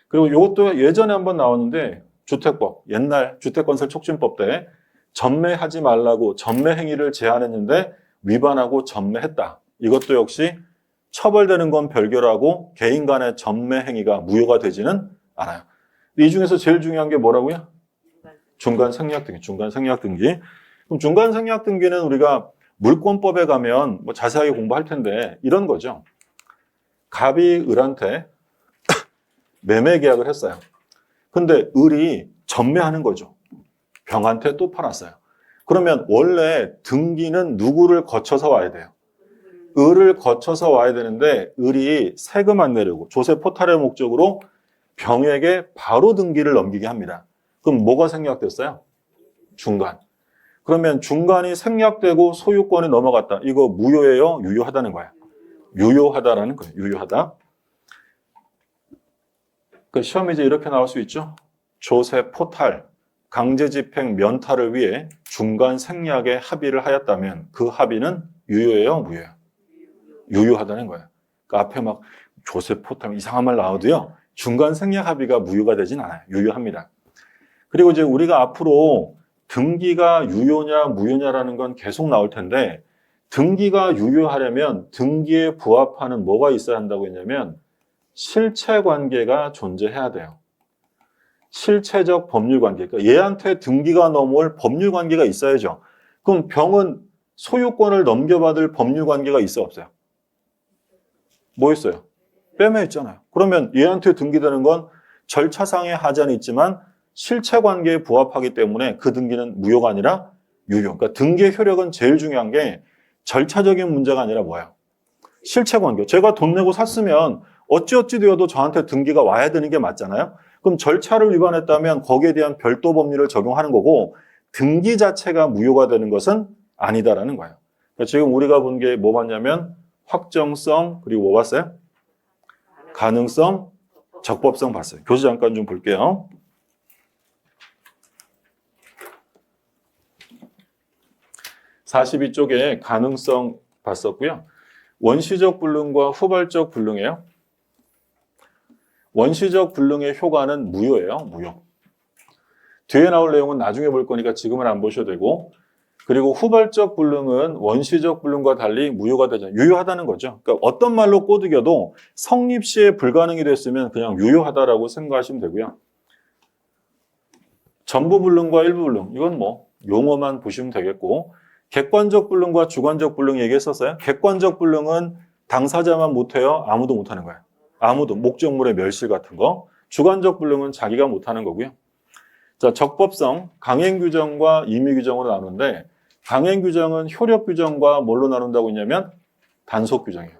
그리고 이것도 예전에 한번 나왔는데 주택법, 옛날 주택건설 촉진법 때 전매하지 말라고 전매 행위를 제한했는데 위반하고 전매했다. 이것도 역시 처벌되는 건 별개라고 개인 간의 전매 행위가 무효가 되지는 않아요. 이 중에서 제일 중요한 게 뭐라고요? 중간 생략 등기. 중간 생략 등기. 그럼 중간 생략 등기는 우리가 물권법에 가면 뭐 자세하게 공부할 텐데 이런 거죠. 갑이 을한테 매매 계약을 했어요. 근데 을이 전매하는 거죠. 병한테 또 팔았어요. 그러면 원래 등기는 누구를 거쳐서 와야 돼요? 을을 거쳐서 와야 되는데 을이 세금 안 내려고 조세 포탈의 목적으로 병에게 바로 등기를 넘기게 합니다. 그럼 뭐가 생략됐어요? 중간. 그러면 중간이 생략되고 소유권이 넘어갔다. 이거 무효예요? 유효하다는 거야? 유효하다라는 거예요. 유효하다. 그 시험에 이제 이렇게 나올 수 있죠. 조세 포탈, 강제집행 면탈을 위해 중간 생략에 합의를 하였다면 그 합의는 유효예요? 무효예요? 유효하다는 거예요. 그러니까 앞에 막 조세 포탈 이상한 말 나와도요. 중간 생략 합의가 무효가 되진 않아요. 유효합니다. 그리고 이제 우리가 앞으로 등기가 유효냐 무효냐라는 건 계속 나올 텐데 등기가 유효하려면 등기에 부합하는 뭐가 있어야 한다고 했냐면 실체 관계가 존재해야 돼요. 실체적 법률 관계. 그러니까 얘한테 등기가 넘어올 법률 관계가 있어야죠. 그럼 병은 소유권을 넘겨받을 법률 관계가 있어 없어요? 뭐 있어요? 빼매 있잖아요. 그러면 얘한테 등기되는 건 절차상의 하자는 있지만 실체 관계에 부합하기 때문에 그 등기는 무효가 아니라 유효. 그러니까 등기의 효력은 제일 중요한 게 절차적인 문제가 아니라 뭐예요? 실체 관계. 제가 돈 내고 샀으면 어찌어찌 되어도 저한테 등기가 와야 되는 게 맞잖아요. 그럼 절차를 위반했다면 거기에 대한 별도 법률을 적용하는 거고 등기 자체가 무효가 되는 것은 아니다라는 거예요. 그러니까 지금 우리가 본 게 뭐 봤냐면 확정성 그리고 뭐 봤어요? 가능성, 적법성 봤어요. 교수 잠깐 좀 볼게요. (42쪽에) 가능성 봤었고요. 원시적 불능과 후발적 불능이에요. 원시적 불능의 효과는 무효예요. 무효. 뒤에 나올 내용은 나중에 볼 거니까 지금은 안 보셔도 되고 그리고 후발적 불능은 원시적 불능과 달리 무효가 되죠. 유효하다는 거죠. 그러니까 어떤 말로 꼬드겨도 성립 시에 불가능이 됐으면 그냥 유효하다라고 생각하시면 되고요. 전부 불능과 일부 불능 이건 뭐 용어만 보시면 되겠고 객관적 불능과 주관적 불능 얘기했었어요. 객관적 불능은 당사자만 못해요. 아무도 못하는 거예요. 아무도 목적물의 멸실 같은 거. 주관적 불능은 자기가 못하는 거고요. 자, 적법성, 강행 규정과 임의 규정으로 나누는데 강행 규정은 효력 규정과 뭘로 나눈다고 했냐면 단속 규정이에요.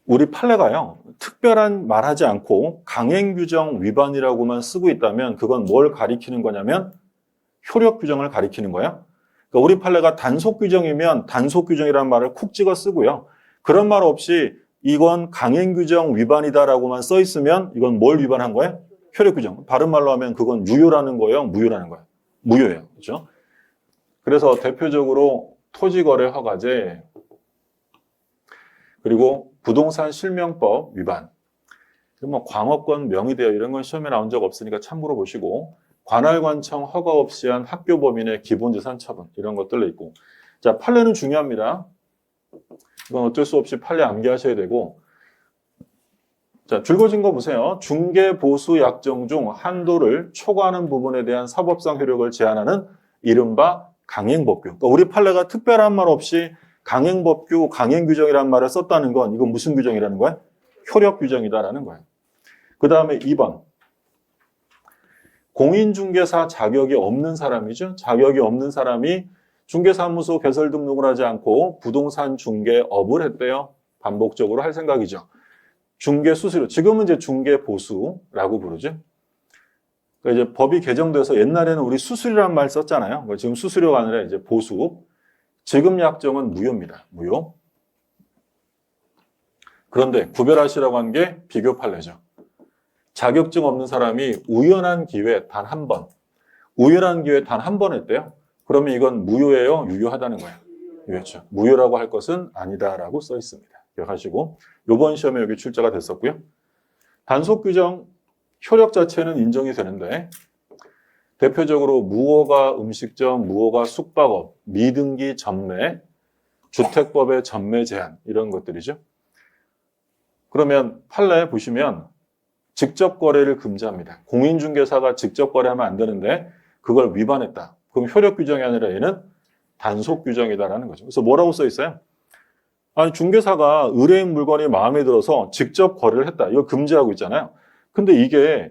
우리 판례가요, 특별한 말하지 않고 강행규정 위반이라고만 쓰고 있다면 그건 뭘 가리키는 거냐면 효력규정을 가리키는 거예요. 그러니까 우리 판례가 단속규정이면 단속규정이라는 말을 콕 찍어 쓰고요. 그런 말 없이 이건 강행규정 위반이다라고만 써 있으면 이건 뭘 위반한 거예요? 효력규정. 바른 말로 하면 그건 유효라는 거예요, 무효라는 거예요? 무효예요. 그렇죠? 그래서 대표적으로 토지거래 허가제, 그리고 부동산 실명법 위반, 뭐 광업권 명의대여 이런 건 시험에 나온 적 없으니까 참고로 보시고, 관할관청 허가 없이 한 학교 범인의 기본재산 처분 이런 것들로 있고, 자 판례는 중요합니다. 이건 어쩔 수 없이 판례 암기하셔야 되고, 자 줄거진 거 보세요. 중개 보수 약정 중 한도를 초과하는 부분에 대한 사법상 효력을 제한하는 이른바 강행법규. 그러니까 우리 판례가 특별한 말 없이 강행법규, 강행규정이라는 말을 썼다는 건 이건 무슨 규정이라는 거야? 효력규정이다라는 거예요. 그 다음에 2번. 공인중개사 자격이 없는 사람이죠. 자격이 없는 사람이 중개사무소 개설 등록을 하지 않고 부동산 중개업을 했대요. 반복적으로 할 생각이죠. 중개수수료, 지금은 이제 중개보수라고 부르죠. 그러니까 이제 법이 개정돼서 옛날에는 우리 수수료란 말 썼잖아요. 지금 수수료가 아니라 이제 보수. 지금 약정은 무효입니다. 무효. 그런데 구별하시라고 한 게 비교 판례죠. 자격증 없는 사람이 우연한 기회 단 한 번, 우연한 기회 단 한 번 했대요. 그러면 이건 무효예요? 유효하다는 거예요. 유효죠. 무효라고 할 것은 아니다라고 써 있습니다. 기억하시고, 이번 시험에 여기 출제가 됐었고요. 단속 규정 효력 자체는 인정이 되는데 대표적으로 무허가 음식점, 무허가 숙박업, 미등기 전매, 주택법의 전매 제한 이런 것들이죠. 그러면 판례 보시면 직접 거래를 금지합니다. 공인중개사가 직접 거래하면 안 되는데 그걸 위반했다. 그럼 효력 규정이 아니라 얘는 단속 규정이다라는 거죠. 그래서 뭐라고 써 있어요? 아니 중개사가 의뢰인 물건이 마음에 들어서 직접 거래를 했다. 이거 금지하고 있잖아요. 근데 이게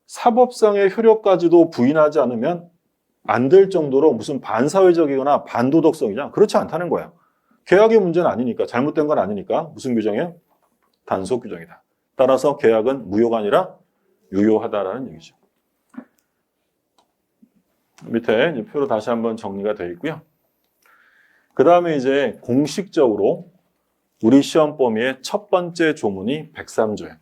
사법상의 효력까지도 부인하지 않으면 안 될 정도로 무슨 반사회적이거나 반도덕성이냐? 그렇지 않다는 거예요. 계약의 문제는 아니니까, 잘못된 건 아니니까 무슨 규정이에요? 단속 규정이다. 따라서 계약은 무효가 아니라 유효하다라는 얘기죠. 밑에 이제 표로 다시 한번 정리가 되어 있고요. 그 다음에 이제 공식적으로 우리 시험 범위의 첫 번째 조문이 103조예요.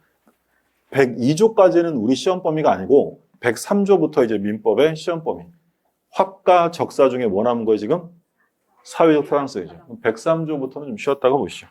102조까지는 우리 시험 범위가 아니고 103조부터 이제 민법의 시험 범위. 확과 적사 중에 뭐 남은 거예요 지금? 사회적 타당성이죠. 103조부터는 좀 쉬었다가 보시죠.